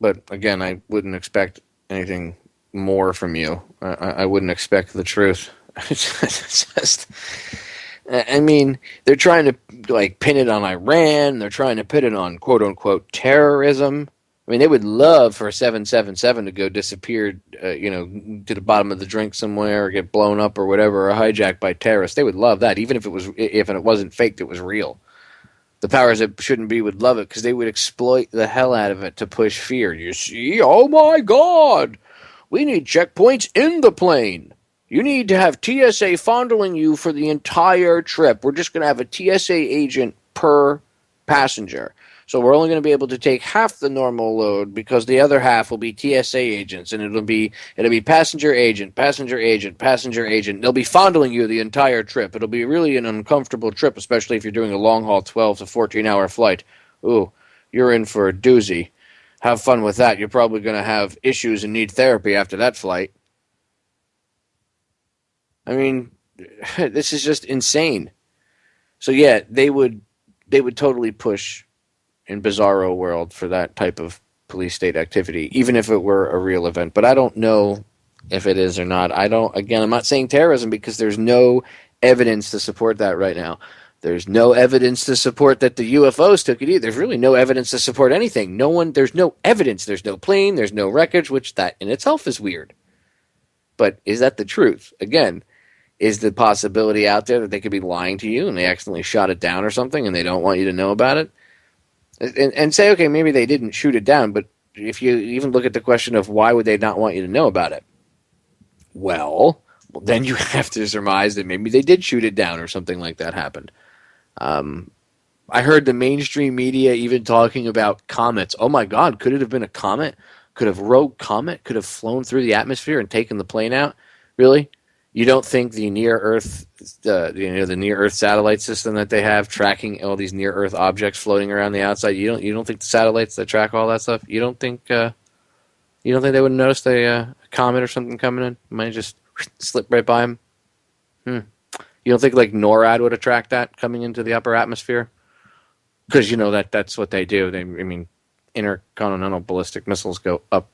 But again, I wouldn't expect anything more from you. I wouldn't expect the truth. It's just, I mean, they're trying to pin it on Iran. They're trying to pin it on quote unquote terrorism. I mean, they would love for 777 to go disappear, to the bottom of the drink somewhere, or get blown up or whatever, or hijacked by terrorists. They would love that, even if it wasn't faked, it was real. the powers that shouldn't be would love it because they would exploit the hell out of it to push fear. You see, oh my God, we need checkpoints in the plane. You need to have TSA fondling you for the entire trip. We're just going to have a TSA agent per passenger. So we're only going to be able to take half the normal load because the other half will be TSA agents, and it'll be passenger agent, passenger agent, passenger agent. They'll be fondling you the entire trip. It'll be really an uncomfortable trip, especially if you're doing a long-haul 12 to 14-hour flight. Ooh, you're in for a doozy. Have fun with that. You're probably going to have issues and need therapy after that flight. I mean, this is just insane. So yeah, they would totally push in Bizarro World for that type of police state activity, even if it were a real event. But I don't know if it is or not. I'm not saying terrorism because there's no evidence to support that right now. There's no evidence to support that the UFOs took it either. There's really no evidence to support anything. There's no evidence. There's no plane. There's no wreckage, which that in itself is weird. But is that the truth? Again, is the possibility out there that they could be lying to you and they accidentally shot it down or something and they don't want you to know about it? And say, okay, maybe they didn't shoot it down, but if you even look at the question of why would they not want you to know about it? Well, then you have to surmise that maybe they did shoot it down or something like that happened. I heard the mainstream media even talking about comets. Oh my God, could it have been a comet? Could have rogue comet? Could have flown through the atmosphere and taken the plane out? Really? You don't think the near-Earth, the near-Earth satellite system that they have tracking all these near-Earth objects floating around the outside? You don't think the satellites that track all that stuff? You don't think they would have noticed a comet or something coming in? Might just slip right by them. You don't think like NORAD would have tracked that coming into the upper atmosphere? Because that's what they do. Intercontinental ballistic missiles go up,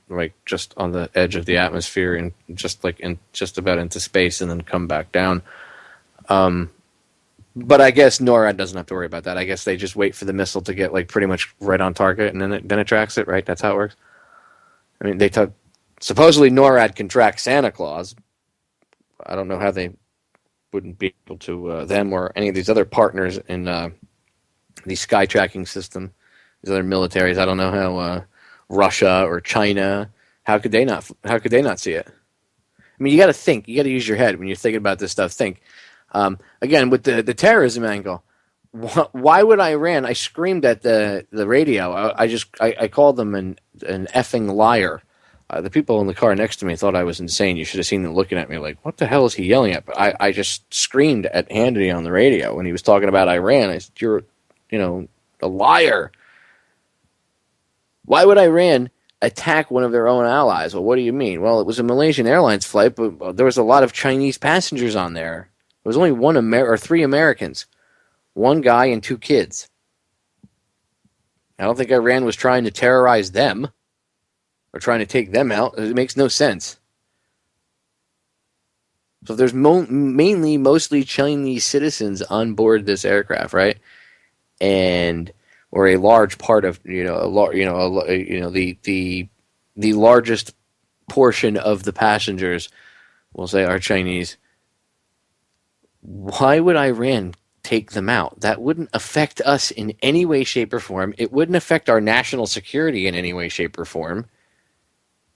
like just on the edge of the atmosphere and just about into space and then come back down. But I guess NORAD doesn't have to worry about that. I guess they just wait for the missile to get like pretty much right on target and then it tracks it, right? That's how it works. I mean, supposedly NORAD can track Santa Claus. I don't know how they wouldn't be able to, them or any of these other partners in the sky tracking system, these other militaries. I don't know how Russia or China, how could they not see it? I mean, you got to think. You got to use your head when you're thinking about this stuff. Think. Again, with the terrorism angle, why would Iran? I screamed at the radio. I called them an effing liar. The people in the car next to me thought I was insane. You should have seen them looking at me like, what the hell is he yelling at? But I just screamed at Hannity on the radio when he was talking about Iran. I said, you're, a liar. Why would Iran attack one of their own allies? Well, what do you mean? Well, it was a Malaysian Airlines flight, but there was a lot of Chinese passengers on there. There was only three Americans, one guy and two kids. I don't think Iran was trying to terrorize them or trying to take them out. It makes no sense. So there's mostly Chinese citizens on board this aircraft, right? Or a large part of the largest portion of the passengers, we'll say, are Chinese. Why would Iran take them out? That wouldn't affect us in any way, shape, or form. It wouldn't affect our national security in any way, shape, or form.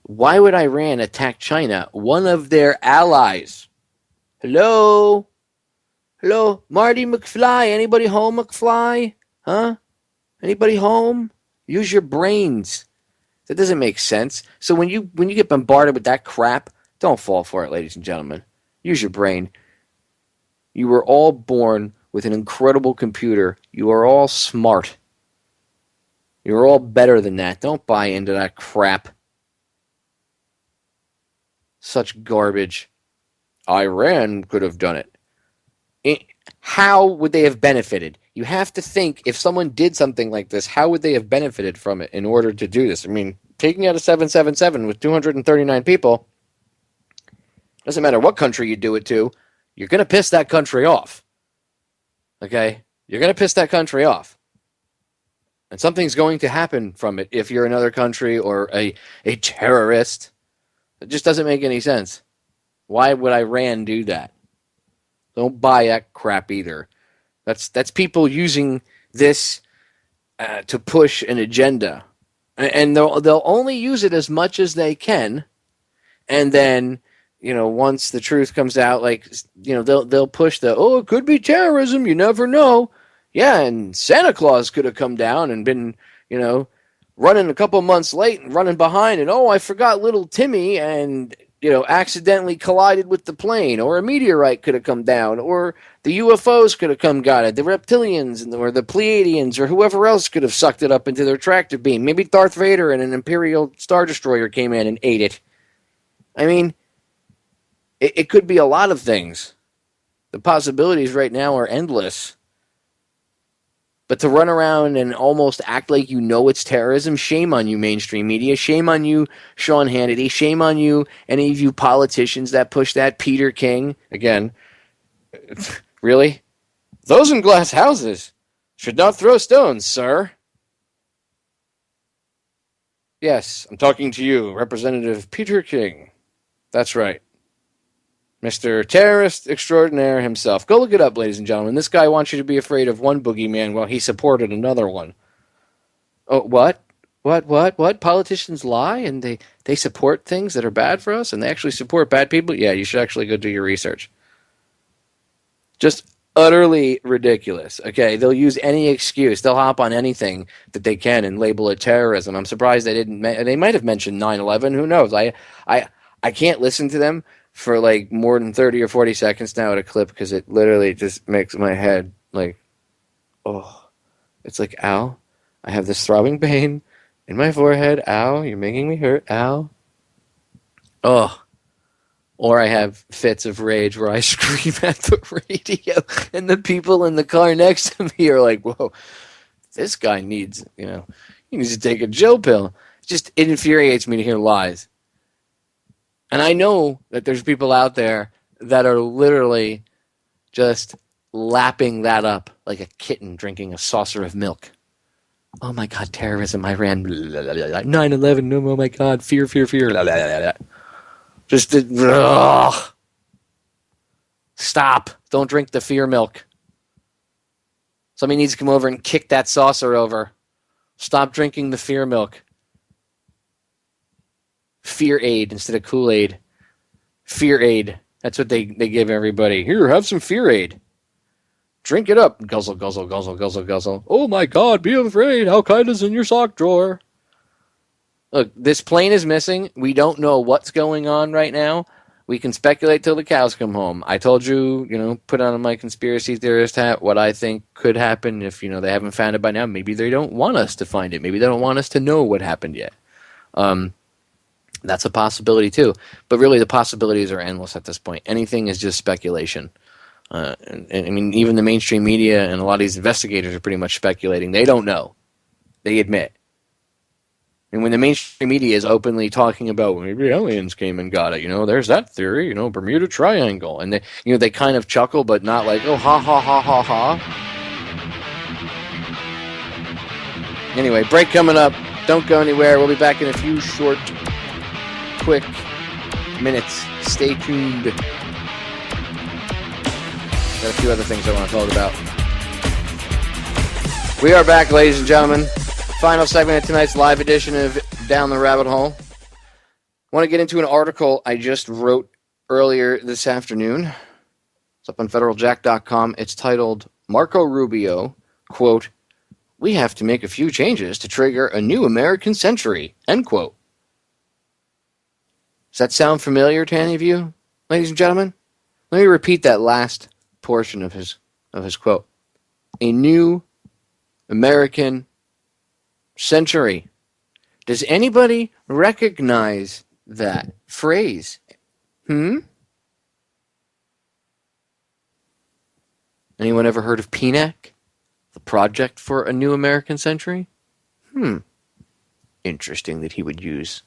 Why would Iran attack China, one of their allies? Hello, Marty McFly. Anybody home, McFly? Huh? Anybody home? Use your brains. That doesn't make sense. So when you get bombarded with that crap, don't fall for it, ladies and gentlemen. Use your brain. You were all born with an incredible computer. You are all smart. You are all better than that. Don't buy into that crap. Such garbage. Iran could have done it. How would they have benefited? You have to think, if someone did something like this, how would they have benefited from it in order to do this? I mean, taking out a 777 with 239 people, doesn't matter what country you do it to, you're going to piss that country off. Okay? You're going to piss that country off. And something's going to happen from it if you're another country or a terrorist. It just doesn't make any sense. Why would Iran do that? Don't buy that crap either. That's people using this to push an agenda, and they'll only use it as much as they can, and then once the truth comes out, they'll push it could be terrorism, you never know. Yeah, and Santa Claus could have come down and been running a couple months late and running behind, and I forgot little Timmy, and accidentally collided with the plane, or a meteorite could have come down, or the UFOs could have come got it, the reptilians or the Pleiadians or whoever else could have sucked it up into their tractor beam. Maybe Darth Vader and an Imperial Star Destroyer came in and ate it. I mean, it could be a lot of things. The possibilities right now are endless. But to run around and almost act like it's terrorism, shame on you, mainstream media. Shame on you, Sean Hannity. Shame on you, any of you politicians that push that. Peter King. Again, really? Those in glass houses should not throw stones, sir. Yes, I'm talking to you, Representative Peter King. That's right. Mr. Terrorist Extraordinaire himself. Go look it up, ladies and gentlemen. This guy wants you to be afraid of one boogeyman while he supported another one. Oh, what? What? Politicians lie and they support things that are bad for us and they actually support bad people? Yeah, you should actually go do your research. Just utterly ridiculous. Okay, they'll use any excuse. They'll hop on anything that they can and label it terrorism. I'm surprised they didn't. They might have mentioned 9/11. Who knows? I can't listen to them for like more than 30 or 40 seconds now at a clip because it literally just makes my head it's like, ow, I have this throbbing pain in my forehead. Ow, you're making me hurt. Ow. Oh. Or I have fits of rage where I scream at the radio and the people in the car next to me are like, whoa, this guy needs, he needs to take a Joe pill. It infuriates me to hear lies. And I know that there's people out there that are literally just lapping that up like a kitten drinking a saucer of milk. Oh my God, terrorism, Iran, 9/11, oh my God, fear. Just, stop. Don't drink the fear milk. Somebody needs to come over and kick that saucer over. Stop drinking the fear milk. Fear aid instead of Kool-Aid. Fear aid. That's what they give everybody. Here, have some fear aid. Drink it up. Guzzle, guzzle, guzzle, guzzle, guzzle. Oh my God, be afraid. Al-Qaeda's in your sock drawer. Look, this plane is missing. We don't know what's going on right now. We can speculate till the cows come home. I told you, put on my conspiracy theorist hat what I think could happen if, they haven't found it by now. Maybe they don't want us to find it. Maybe they don't want us to know what happened yet. That's a possibility too. But really the possibilities are endless at this point. Anything is just speculation. And I mean, even the mainstream media and a lot of these investigators are pretty much speculating. They don't know. They admit. And when the mainstream media is openly talking about maybe aliens came and got it, there's that theory, Bermuda Triangle. And they kind of chuckle, but not like, oh, ha, ha, ha, ha, ha. Anyway, break coming up. Don't go anywhere. We'll be back in a few short, quick minutes. Stay tuned. Got a few other things I want to talk about. We are back, ladies and gentlemen. Final segment of tonight's live edition of Down the Rabbit Hole. I want to get into an article I just wrote earlier this afternoon. It's up on federaljack.com. It's titled, Marco Rubio, quote, "We have to make a few changes to trigger a new American century," end quote. Does that sound familiar to any of you, ladies and gentlemen? Let me repeat that last portion of his quote. A new American century. Does anybody recognize that phrase? Anyone ever heard of PNAC? The Project for a New American Century? Interesting that he would use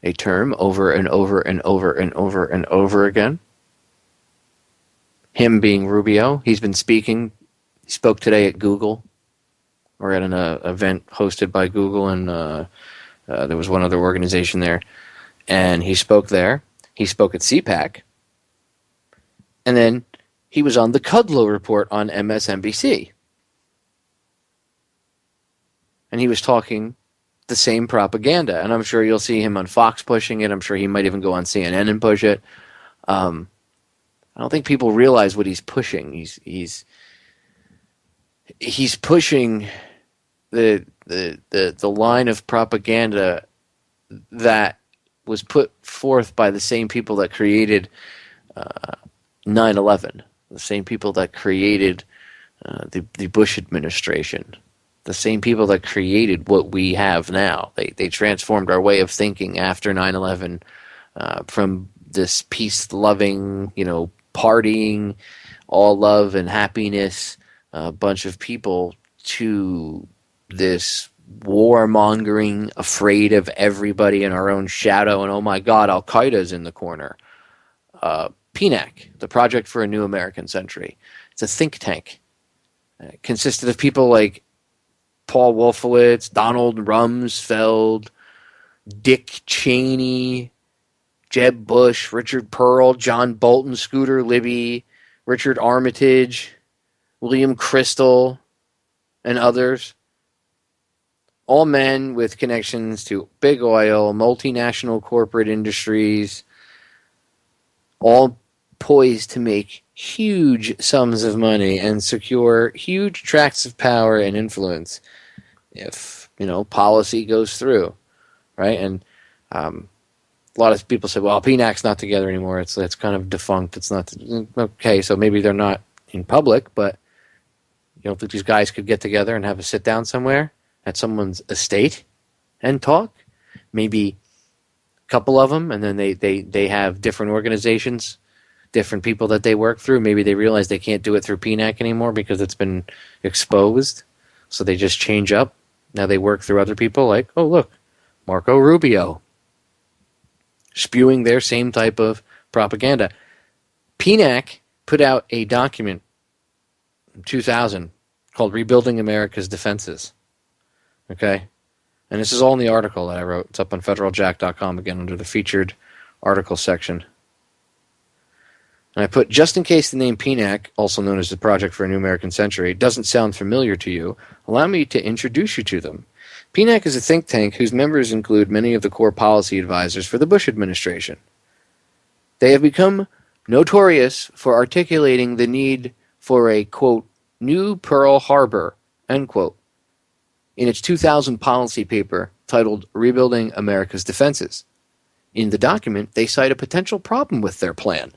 a term over and over and over and over and over again. Him being Rubio. He's been speaking. He spoke today at Google, or at an event hosted by Google, and there was one other organization there. And he spoke there. He spoke at CPAC. And then He was on the Kudlow Report on MSNBC. And he was talking the same propaganda. And I'm sure you'll see him on Fox pushing it. I'm sure he might even go on CNN and push it. I don't think people realize what he's pushing. He's pushing the line of propaganda that was put forth by the same people that created 9/11, the same people that created the Bush administration, the same people that created what we have now. They transformed our way of thinking after 9/11 from this peace-loving, partying, all love and happiness bunch of people to this warmongering, afraid of everybody in our own shadow, and oh my God, Al-Qaeda's in the corner. PNAC, the Project for a New American Century. It's a think tank. It consisted of people like Paul Wolfowitz, Donald Rumsfeld, Dick Cheney, Jeb Bush, Richard Pearl, John Bolton, Scooter Libby, Richard Armitage, William Crystal, and others. All men with connections to big oil, multinational corporate industries, all poised to make huge sums of money and secure huge tracts of power and influence if, policy goes through, right? And a lot of people say, well, PNAC's not together anymore. It's kind of defunct. It's not okay. So maybe they're not in public, but you don't think these guys could get together and have a sit down somewhere at someone's estate and talk? Maybe a couple of them, and then they have different organizations, different people that they work through. Maybe they realize they can't do it through PNAC anymore because it's been exposed, so they just change up. Now they work through other people like, oh, look, Marco Rubio, spewing their same type of propaganda. PNAC put out a document in 2000 called Rebuilding America's Defenses. Okay? And this is all in the article that I wrote. It's up on federaljack.com, again, under the featured article section. And I put, just in case the name PNAC, also known as the Project for a New American Century, doesn't sound familiar to you, allow me to introduce you to them. PNAC is a think tank whose members include many of the core policy advisors for the Bush administration. They have become notorious for articulating the need for a, quote, new Pearl Harbor, end quote, in its 2000 policy paper titled Rebuilding America's Defenses. In the document, they cite a potential problem with their plan.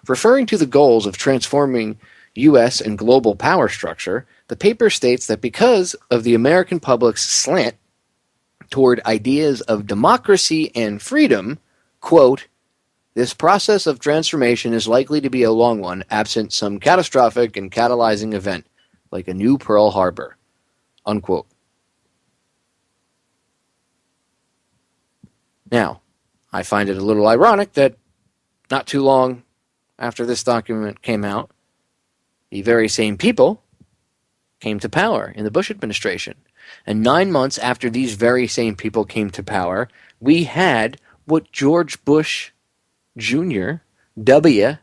Referring to the goals of transforming U.S. and global power structure, the paper states that because of the American public's slant toward ideas of democracy and freedom, quote, this process of transformation is likely to be a long one, absent some catastrophic and catalyzing event, like a new Pearl Harbor, unquote. Now, I find it a little ironic that not too long after this document came out, the very same people came to power in the Bush administration. And 9 months after these very same people came to power, we had what George Bush Jr., W.,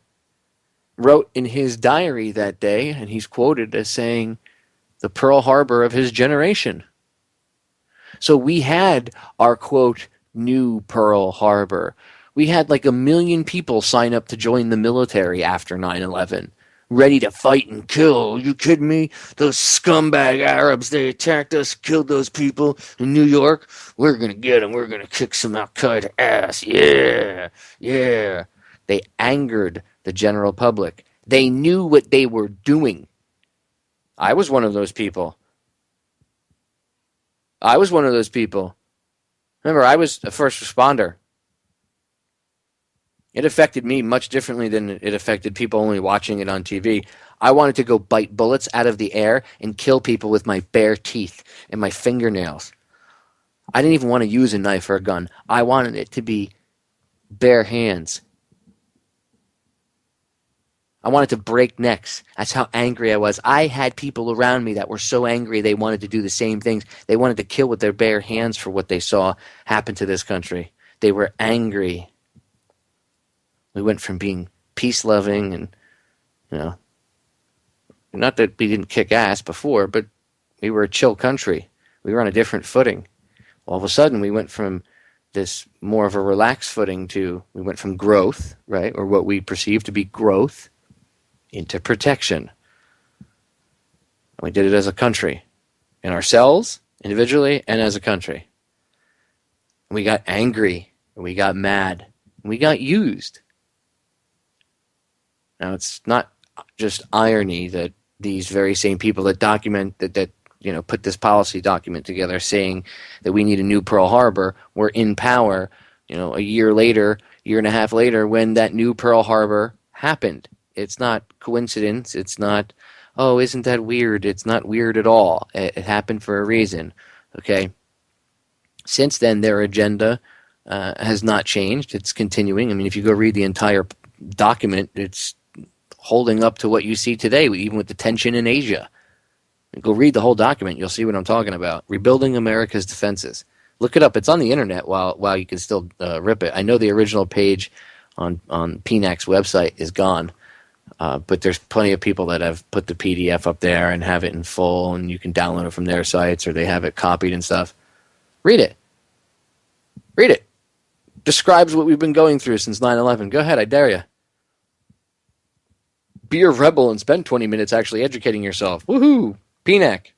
wrote in his diary that day, and he's quoted as saying, the Pearl Harbor of his generation. So we had our, quote, new Pearl Harbor. We had like 1 million people sign up to join the military after 9/11, ready to fight and kill. Are you kidding me? Those scumbag Arabs, they attacked us, killed those people in New York. We're going to get them. We're going to kick some Al-Qaeda ass. Yeah, yeah. They angered the general public. They knew what they were doing. I was one of those people. Remember, I was a first responder. It affected me much differently than it affected people only watching it on TV. I wanted to go bite bullets out of the air and kill people with my bare teeth and my fingernails. I didn't even want to use a knife or a gun. I wanted it to be bare hands. I wanted to break necks. That's how angry I was. I had people around me that were so angry they wanted to do the same things. They wanted to kill with their bare hands for what they saw happen to this country. They were angry. We went from being peace-loving and, Not that we didn't kick ass before, but we were a chill country. We were on a different footing. All of a sudden, we went from this more of a relaxed footing we went from growth, right, or what we perceive to be growth, into protection. And we did it as a country, in ourselves, individually, and as a country. And we got angry, and we got mad, and we got used. Now, it's not just irony that these very same people that document that put this policy document together saying that we need a new Pearl Harbor were in power, a year and a half later when that new Pearl Harbor happened. It's not coincidence. It's not, oh, isn't that weird? It's not weird at all. It happened for a reason, okay? Since then, their agenda has not changed. It's continuing. I mean, if you go read the entire document, it's holding up to what you see today, even with the tension in Asia. Go read the whole document. You'll see what I'm talking about. Rebuilding America's defenses. Look it up. It's on the internet while you can still rip it. I know the original page on PNAC's website is gone, but there's plenty of people that have put the PDF up there and have it in full, and you can download it from their sites or they have it copied and stuff. Read it. Read it. Describes what we've been going through since 9/11. Go ahead. I dare you. Be a rebel and spend 20 minutes actually educating yourself. Woohoo! PNAC.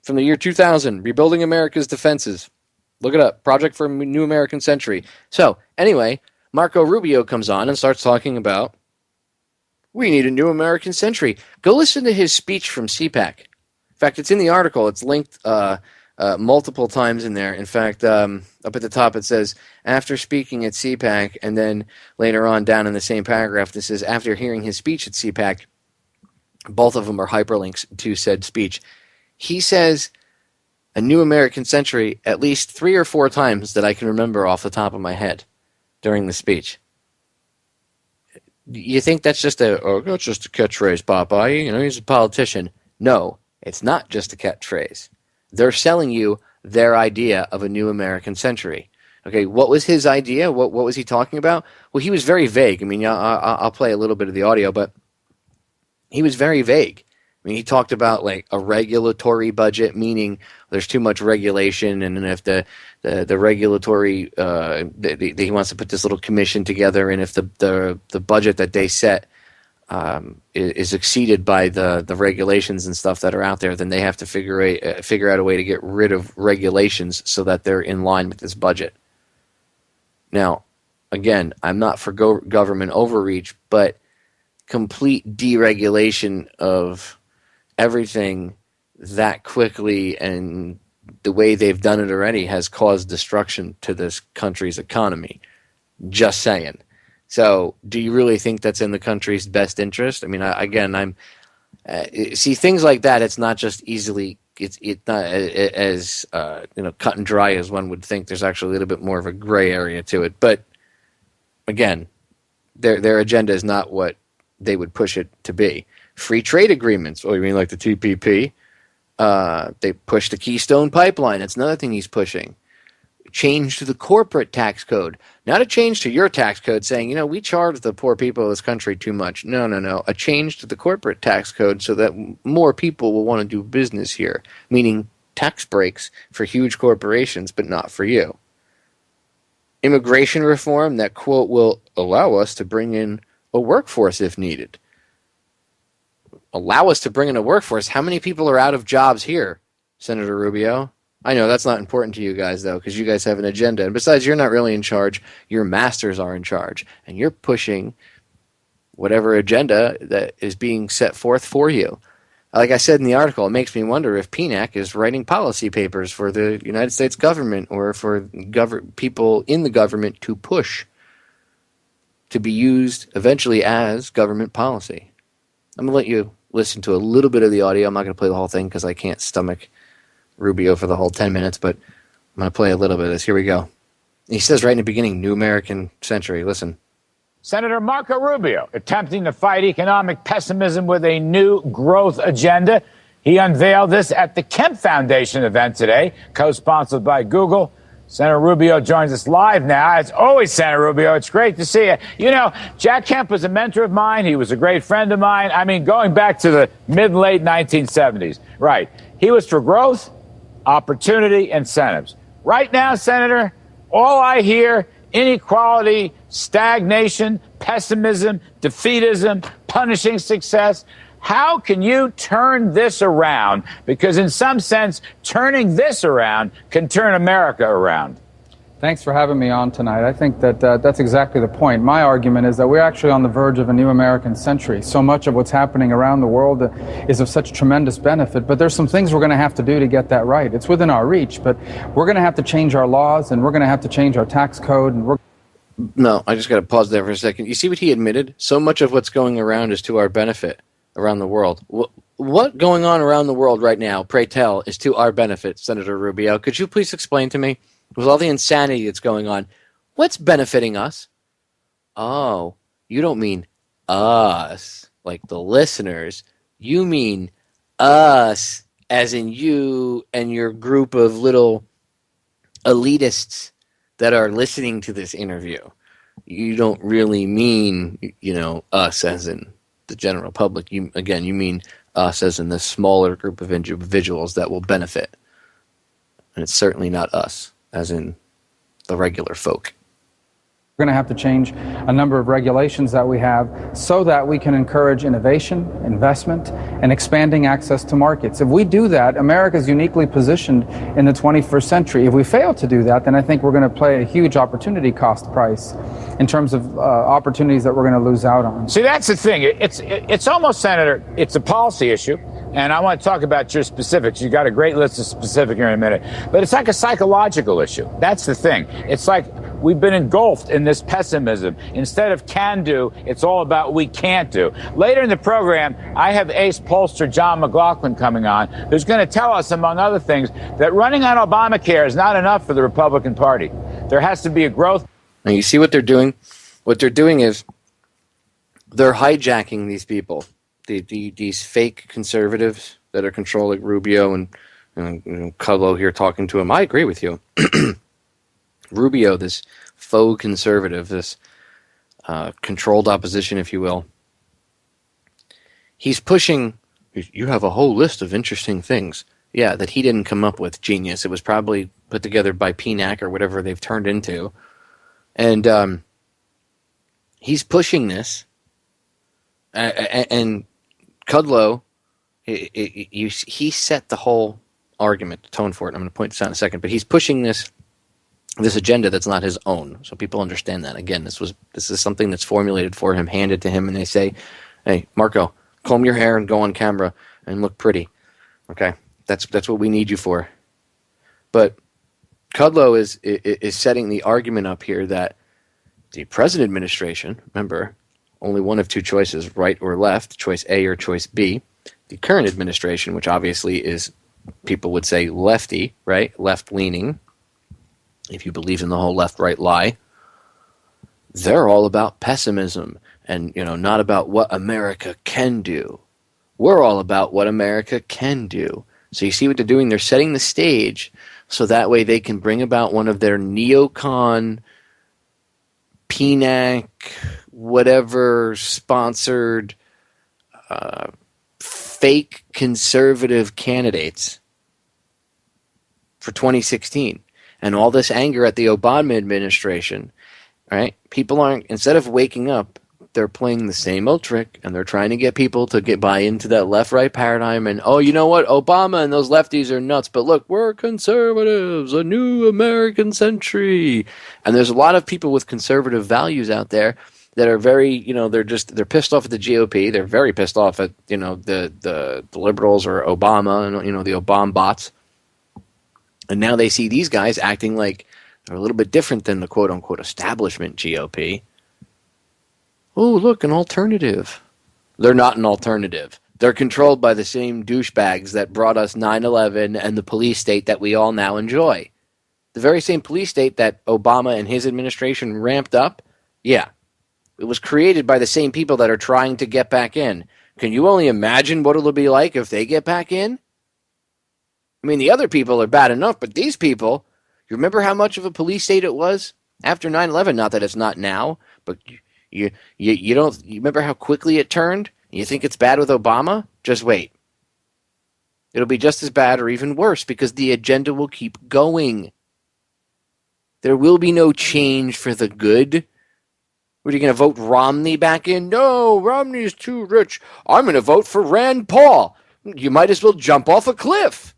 From the year 2000. Rebuilding America's Defenses. Look it up. Project for a New American Century. So, anyway, Marco Rubio comes on and starts talking about we need a new American century. Go listen to his speech from CPAC. In fact, it's in the article. It's linked multiple times in there. In fact, up at the top it says, after speaking at CPAC, and then later on down in the same paragraph, this is after hearing his speech at CPAC. Both of them are hyperlinks to said speech. He says a new American century at least 3 or 4 times that I can remember off the top of my head during the speech. You think that's just that's just a catchphrase, Popeye? He's a politician. No, it's not just a catchphrase. They're selling you their idea of a new American century. Okay, what was his idea? What was he talking about? Well, he was very vague. I mean, I'll play a little bit of the audio, but he was very vague. I mean, he talked about like a regulatory budget, meaning there's too much regulation, and then if the regulatory he wants to put this little commission together, and if the budget that they set is exceeded by the regulations and stuff that are out there, then they have to figure out a way to get rid of regulations so that they're in line with this budget. Now, again, I'm not for government overreach, but complete deregulation of everything that quickly and the way they've done it already has caused destruction to this country's economy. Just saying. So, do you really think that's in the country's best interest? I mean, I'm see things like that. It's not just easily. It's not as cut and dry as one would think. There's actually a little bit more of a gray area to it. But again, their agenda is not what they would push it to be. Free trade agreements. Oh, you mean like the TPP? They push the Keystone Pipeline. That's another thing he's pushing. Change to the corporate tax code. Not a change to your tax code saying, we charge the poor people of this country too much. No. A change to the corporate tax code so that more people will want to do business here. Meaning tax breaks for huge corporations, but not for you. Immigration reform that, quote, will allow us to bring in a workforce if needed. Allow us to bring in a workforce? How many people are out of jobs here, Senator Rubio? I know that's not important to you guys, though, because you guys have an agenda. And besides, you're not really in charge. Your masters are in charge. And you're pushing whatever agenda that is being set forth for you. Like I said in the article, it makes me wonder if PNAC is writing policy papers for the United States government or for people in the government to push to be used eventually as government policy. I'm going to let you listen to a little bit of the audio. I'm not going to play the whole thing because I can't stomach Rubio for the whole 10 minutes, but I'm going to play a little bit of this. Here we go. He says right in the beginning, New American Century. Listen. Senator Marco Rubio attempting to fight economic pessimism with a new growth agenda. He unveiled this at the Kemp Foundation event today, co-sponsored by Google. Senator Rubio joins us live now. It's always Senator Rubio. It's great to see you. You know, Jack Kemp was a mentor of mine. He was a great friend of mine. I mean, going back to the mid and late 1970s. Right. He was for growth, opportunity, incentives. Right now, Senator, all I hear, inequality, stagnation, pessimism, defeatism, punishing success. How can you turn this around? Because in some sense, turning this around can turn America around. Thanks for having me on tonight. I think that that's exactly the point. My argument is that we're actually on the verge of a new American century. So much of what's happening around the world is of such tremendous benefit, but there's some things we're going to have to do to get that right. It's within our reach, but we're going to have to change our laws, and we're going to have to change our tax code. And No, I just got to pause there for a second. You see what he admitted? So much of what's going around is to our benefit around the world. What going on around the world right now, pray tell, is to our benefit, Senator Rubio? Could you please explain to me, with all the insanity that's going on, what's benefiting us? Oh, you don't mean us, like the listeners. You mean us, as in you and your group of little elitists that are listening to this interview. You don't really mean, us as in the general public. You mean us as in the smaller group of individuals that will benefit. And it's certainly not us, as in the regular folk. We're going to have to change a number of regulations that we have so that we can encourage innovation, investment, and expanding access to markets. If we do that, America is uniquely positioned in the 21st century. If we fail to do that, then I think we're going to pay a huge opportunity cost price in terms of opportunities that we're going to lose out on. See, that's the thing. It's almost, Senator, it's a policy issue. And I want to talk about your specifics. You got a great list of specifics here in a minute. But it's like a psychological issue. That's the thing. It's like we've been engulfed in this pessimism. Instead of can do, it's all about we can't do. Later in the program, I have ace pollster John McLaughlin coming on, who's going to tell us, among other things, that running on Obamacare is not enough for the Republican Party. There has to be a growth. Now, you see what they're doing? What they're doing is they're hijacking these people. These fake conservatives that are controlling Rubio and Kudlow here talking to him. I agree with you. Rubio, this faux conservative, this controlled opposition, if you will, he's pushing, you have a whole list of interesting things. Yeah, that he didn't come up with, genius. It was probably put together by PNAC or whatever they've turned into. And he's pushing this. And Kudlow, he set the whole argument, the tone for it. I'm going to point this out in a second, but he's pushing this agenda that's not his own, so people understand that. Again, this is something that's formulated for him, handed to him, and they say, "Hey, Marco, comb your hair and go on camera and look pretty." Okay, that's what we need you for. But Kudlow is setting the argument up here that the present administration, remember, only one of two choices, right or left, choice A or choice B. The current administration, which obviously is, people would say lefty, right? Left-leaning, if you believe in the whole left-right lie, they're all about pessimism and, not about what America can do. We're all about what America can do. So you see what they're doing? They're setting the stage so that way they can bring about one of their neocon, PNAC, whatever sponsored fake conservative candidates for 2016. And all this anger at the Obama administration, right? People aren't, instead of waking up, they're playing the same old trick, and they're trying to get people to buy into that left-right paradigm. And, oh, you know what? Obama and those lefties are nuts, but look, we're conservatives, a new American century. And there's a lot of people with conservative values out there that are very, they're pissed off at the GOP. They're very pissed off at, the liberals or Obama and, the Obama bots. And now they see these guys acting like they're a little bit different than the quote-unquote establishment GOP. Oh, look, an alternative. They're not an alternative. They're controlled by the same douchebags that brought us 9/11 and the police state that we all now enjoy. The very same police state that Obama and his administration ramped up, yeah. It was created by the same people that are trying to get back in. Can you only imagine what it'll be like if they get back in? I mean, the other people are bad enough, but these people, You remember how much of a police state it was after 9/11? Not that it's not now, but you remember how quickly it turned? You think it's bad with Obama? Just wait. It'll be just as bad or even worse because the agenda will keep going. There will be no change for the good. What, are you going to vote Romney back in? No, Romney's too rich. I'm going to vote for Rand Paul. You might as well jump off a cliff.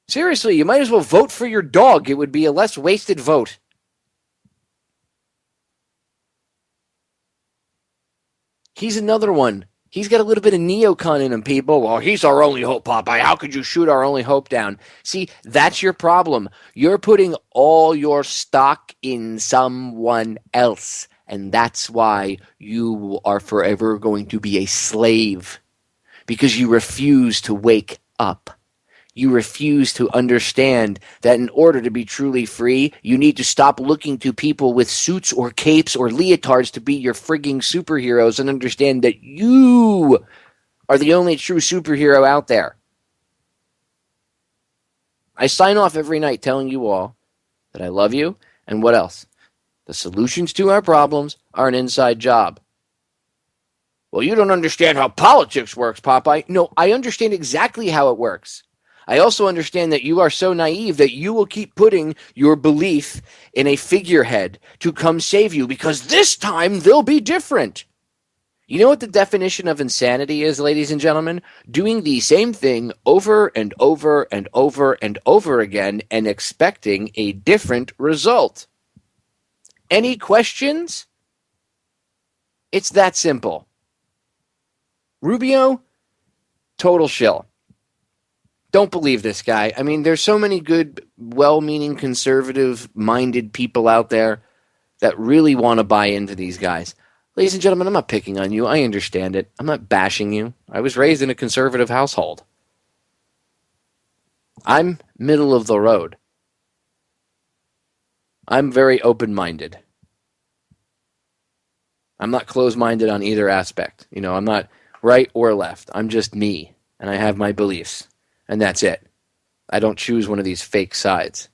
Seriously, you might as well vote for your dog. It would be a less wasted vote. He's another one. He's got a little bit of neocon in him, people. Well, he's our only hope, Popeye. How could you shoot our only hope down? See, that's your problem. You're putting all your stock in someone else. And that's why you are forever going to be a slave. Because you refuse to wake up. You refuse to understand that in order to be truly free, you need to stop looking to people with suits or capes or leotards to be your frigging superheroes and understand that you are the only true superhero out there. I sign off every night telling you all that I love you, and what else? The solutions to our problems are an inside job. Well, you don't understand how politics works, Popeye. No, I understand exactly how it works. I also understand that you are so naive that you will keep putting your belief in a figurehead to come save you because this time they'll be different. You know what the definition of insanity is, ladies and gentlemen? Doing the same thing over and over and over and over again and expecting a different result. Any questions? It's that simple. Rubio, total shill. Don't believe this guy. I mean, there's so many good, well-meaning, conservative-minded people out there that really want to buy into these guys. Ladies and gentlemen, I'm not picking on you. I understand it. I'm not bashing you. I was raised in a conservative household. I'm middle of the road. I'm very open-minded. I'm not closed-minded on either aspect. You know, I'm not right or left. I'm just me, and I have my beliefs. And that's it. I don't choose one of these fake sides.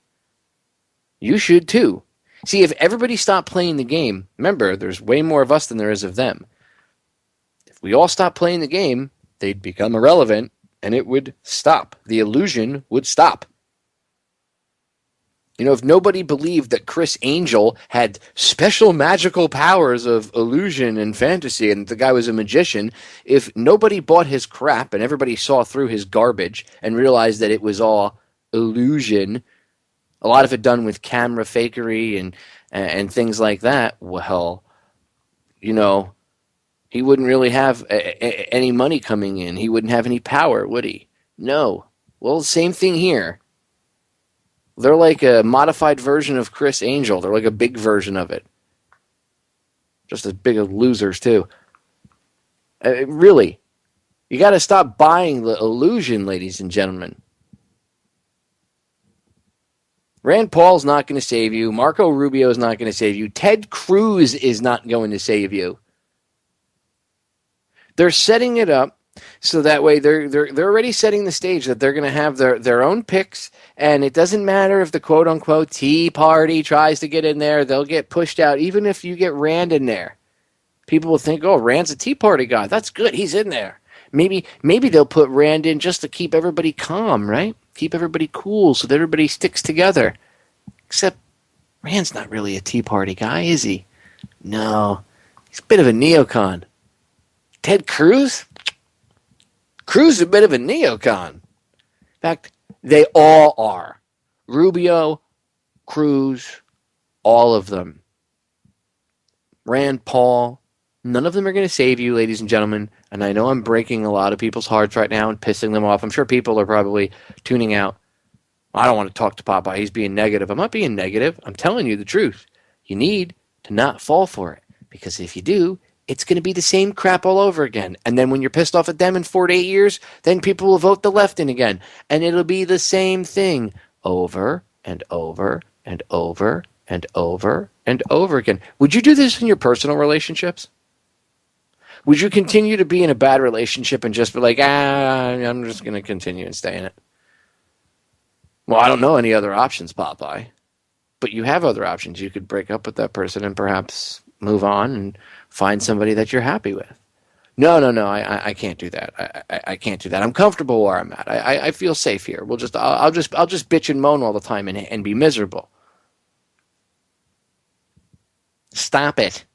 You should too. See, if everybody stopped playing the game, remember, there's way more of us than there is of them. If we all stopped playing the game, they'd become irrelevant, and it would stop. The illusion would stop. You know, if nobody believed that Chris Angel had special magical powers of illusion and fantasy and the guy was a magician, if nobody bought his crap and everybody saw through his garbage and realized that it was all illusion, a lot of it done with camera fakery and things like that, well, you know, he wouldn't really have any money coming in. He wouldn't have any power, would he? No. Well, same thing here. They're like a modified version of Chris Angel. They're like a big version of it. Just as big as losers, too. Really. You got to stop buying the illusion, ladies and gentlemen. Rand Paul's not going to save you. Marco Rubio is not going to save you. Ted Cruz is not going to save you. They're setting it up so that way they're already setting the stage that they're going to have their own picks, and it doesn't matter if the quote-unquote Tea Party tries to get in there. They'll get pushed out, even if you get Rand in there. People will think, oh, Rand's a Tea Party guy. That's good. He's in there. Maybe they'll put Rand in just to keep everybody calm, right? Keep everybody cool so that everybody sticks together. Except Rand's not really a Tea Party guy, is he? No. He's a bit of a neocon. Ted Cruz? Cruz is a bit of a neocon. In fact, they all are. Rubio, Cruz, all of them. Rand Paul, none of them are going to save you, ladies and gentlemen. And I know I'm breaking a lot of people's hearts right now and pissing them off. I'm sure people are probably tuning out. I don't want to talk to Popeye. He's being negative. I'm not being negative. I'm telling you the truth. You need to not fall for it. Because if you do, it's going to be the same crap all over again. And then when you're pissed off at them in 4 to 8 years, then people will vote the left in again. And it'll be the same thing over and over and over and over and over again. Would you do this in your personal relationships? Would you continue to be in a bad relationship and just be like, I'm just going to continue and stay in it? Well, I don't know any other options, Popeye. But you have other options. You could break up with that person and perhaps move on and find somebody that you're happy with. No. I can't do that. I can't do that. I'm comfortable where I'm at. I feel safe here. I'll just bitch and moan all the time and be miserable. Stop it.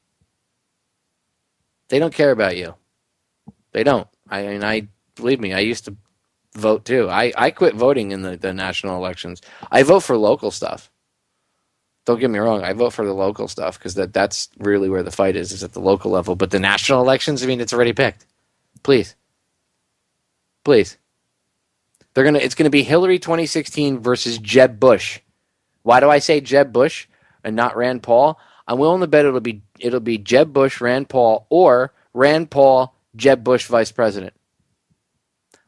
They don't care about you. They don't. I believe me. I used to vote too. I quit voting in the national elections. I vote for local stuff. Don't get me wrong. I vote for the local stuff because that's really where the fight is at the local level. But the national elections, it's already picked. Please. It's gonna be Hillary 2016 versus Jeb Bush. Why do I say Jeb Bush and not Rand Paul? I'm willing to bet it'll be Jeb Bush, Rand Paul, or Rand Paul, Jeb Bush vice president.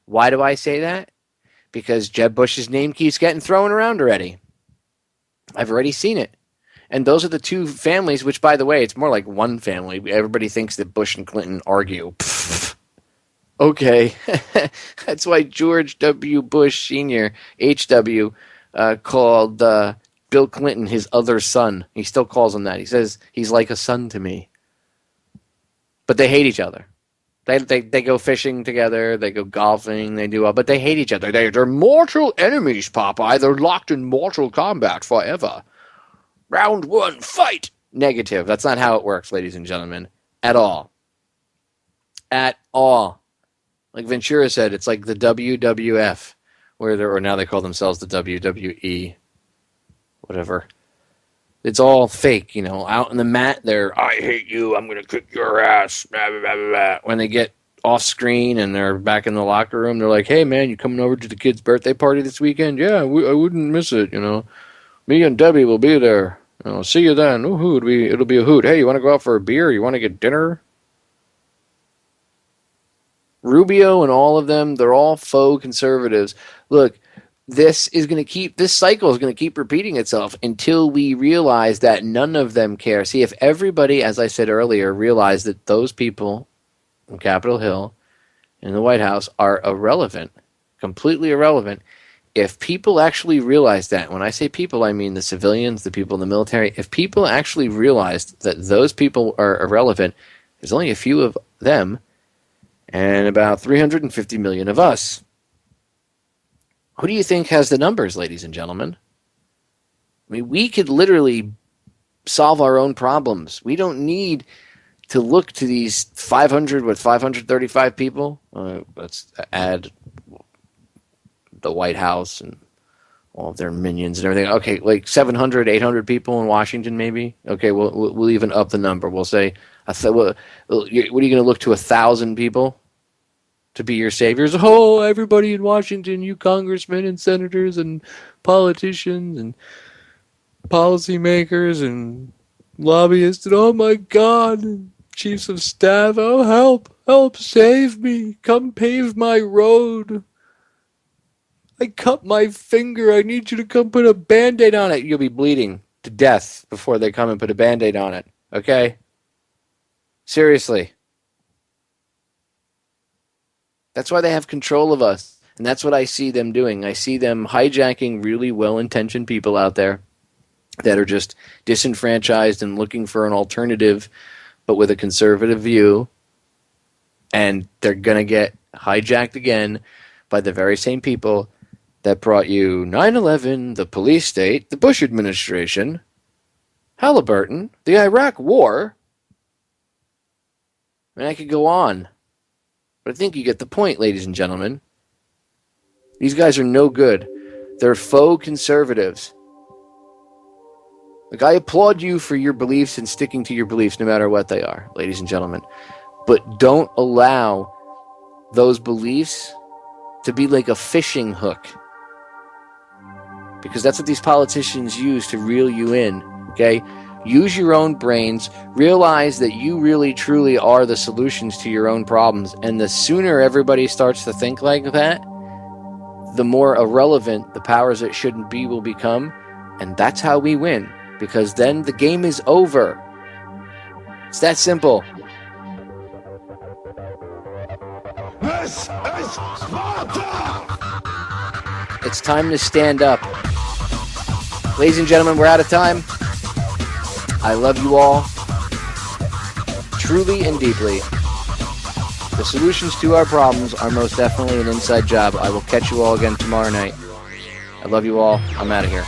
Why do I say that? Because Jeb Bush's name keeps getting thrown around already. I've already seen it. And those are the two families, which, by the way, it's more like one family. Everybody thinks that Bush and Clinton argue. Pfft. Okay. That's why George W. Bush Sr., H.W., called Bill Clinton his other son. He still calls him that. He says, he's like a son to me. But they hate each other. They go fishing together, they go golfing, they do all, but they hate each other. They're mortal enemies, Popeye. They're locked in mortal combat forever. Round one, fight! Negative. That's not how it works, ladies and gentlemen. At all. At all. Like Ventura said, it's like the WWF, or now they call themselves the WWE. Whatever. It's all fake, out in the mat, I hate you, I'm going to kick your ass, blah, blah, blah, blah. When they get off screen and they're back in the locker room, they're like, hey, man, you coming over to the kid's birthday party this weekend? Yeah, I wouldn't miss it, Me and Debbie will be there. See you then. Ooh, it'll be a hoot. Hey, you want to go out for a beer? You want to get dinner? Rubio and all of them, they're all faux conservatives. Look, this cycle is going to keep repeating itself until we realize that none of them care. See, if everybody, as I said earlier, realized that those people on Capitol Hill and the White House are irrelevant, completely irrelevant, if people actually realize that, when I say people, I mean the civilians, the people in the military, if people actually realized that those people are irrelevant, there's only a few of them and about 350 million of us. Who do you think has the numbers, ladies and gentlemen? We could literally solve our own problems. We don't need to look to these 535 people. Let's add the White House and all of their minions and everything. Okay, like 700, 800 people in Washington, maybe. Okay, we'll even up the number. We'll say, what are you going to look to 1,000 people to be your saviors? Oh, everybody in Washington, you congressmen and senators and politicians and policymakers and lobbyists, and oh my God, and chiefs of staff, oh help, save me, come pave my road. I cut my finger, I need you to come put a Band-Aid on it. You'll be bleeding to death before they come and put a Band-Aid on it, okay? Seriously. That's why they have control of us. And that's what I see them doing. I see them hijacking really well-intentioned people out there that are just disenfranchised and looking for an alternative, but with a conservative view. And they're going to get hijacked again by the very same people that brought you 9/11, the police state, the Bush administration, Halliburton, the Iraq War. And I could go on. But I think you get the point, ladies and gentlemen. These guys are no good. They're faux conservatives. Like, I applaud you for your beliefs and sticking to your beliefs no matter what they are, ladies and gentlemen. But don't allow those beliefs to be like a fishing hook. Because that's what these politicians use to reel you in, okay? Use your own brains. Realize that you really, truly are the solutions to your own problems. And the sooner everybody starts to think like that, the more irrelevant the powers that shouldn't be will become. And that's how we win. Because then the game is over. It's that simple. This is Sparta! It's time to stand up. Ladies and gentlemen, we're out of time. I love you all, truly and deeply. The solutions to our problems are most definitely an inside job. I will catch you all again tomorrow night. I love you all. I'm out of here.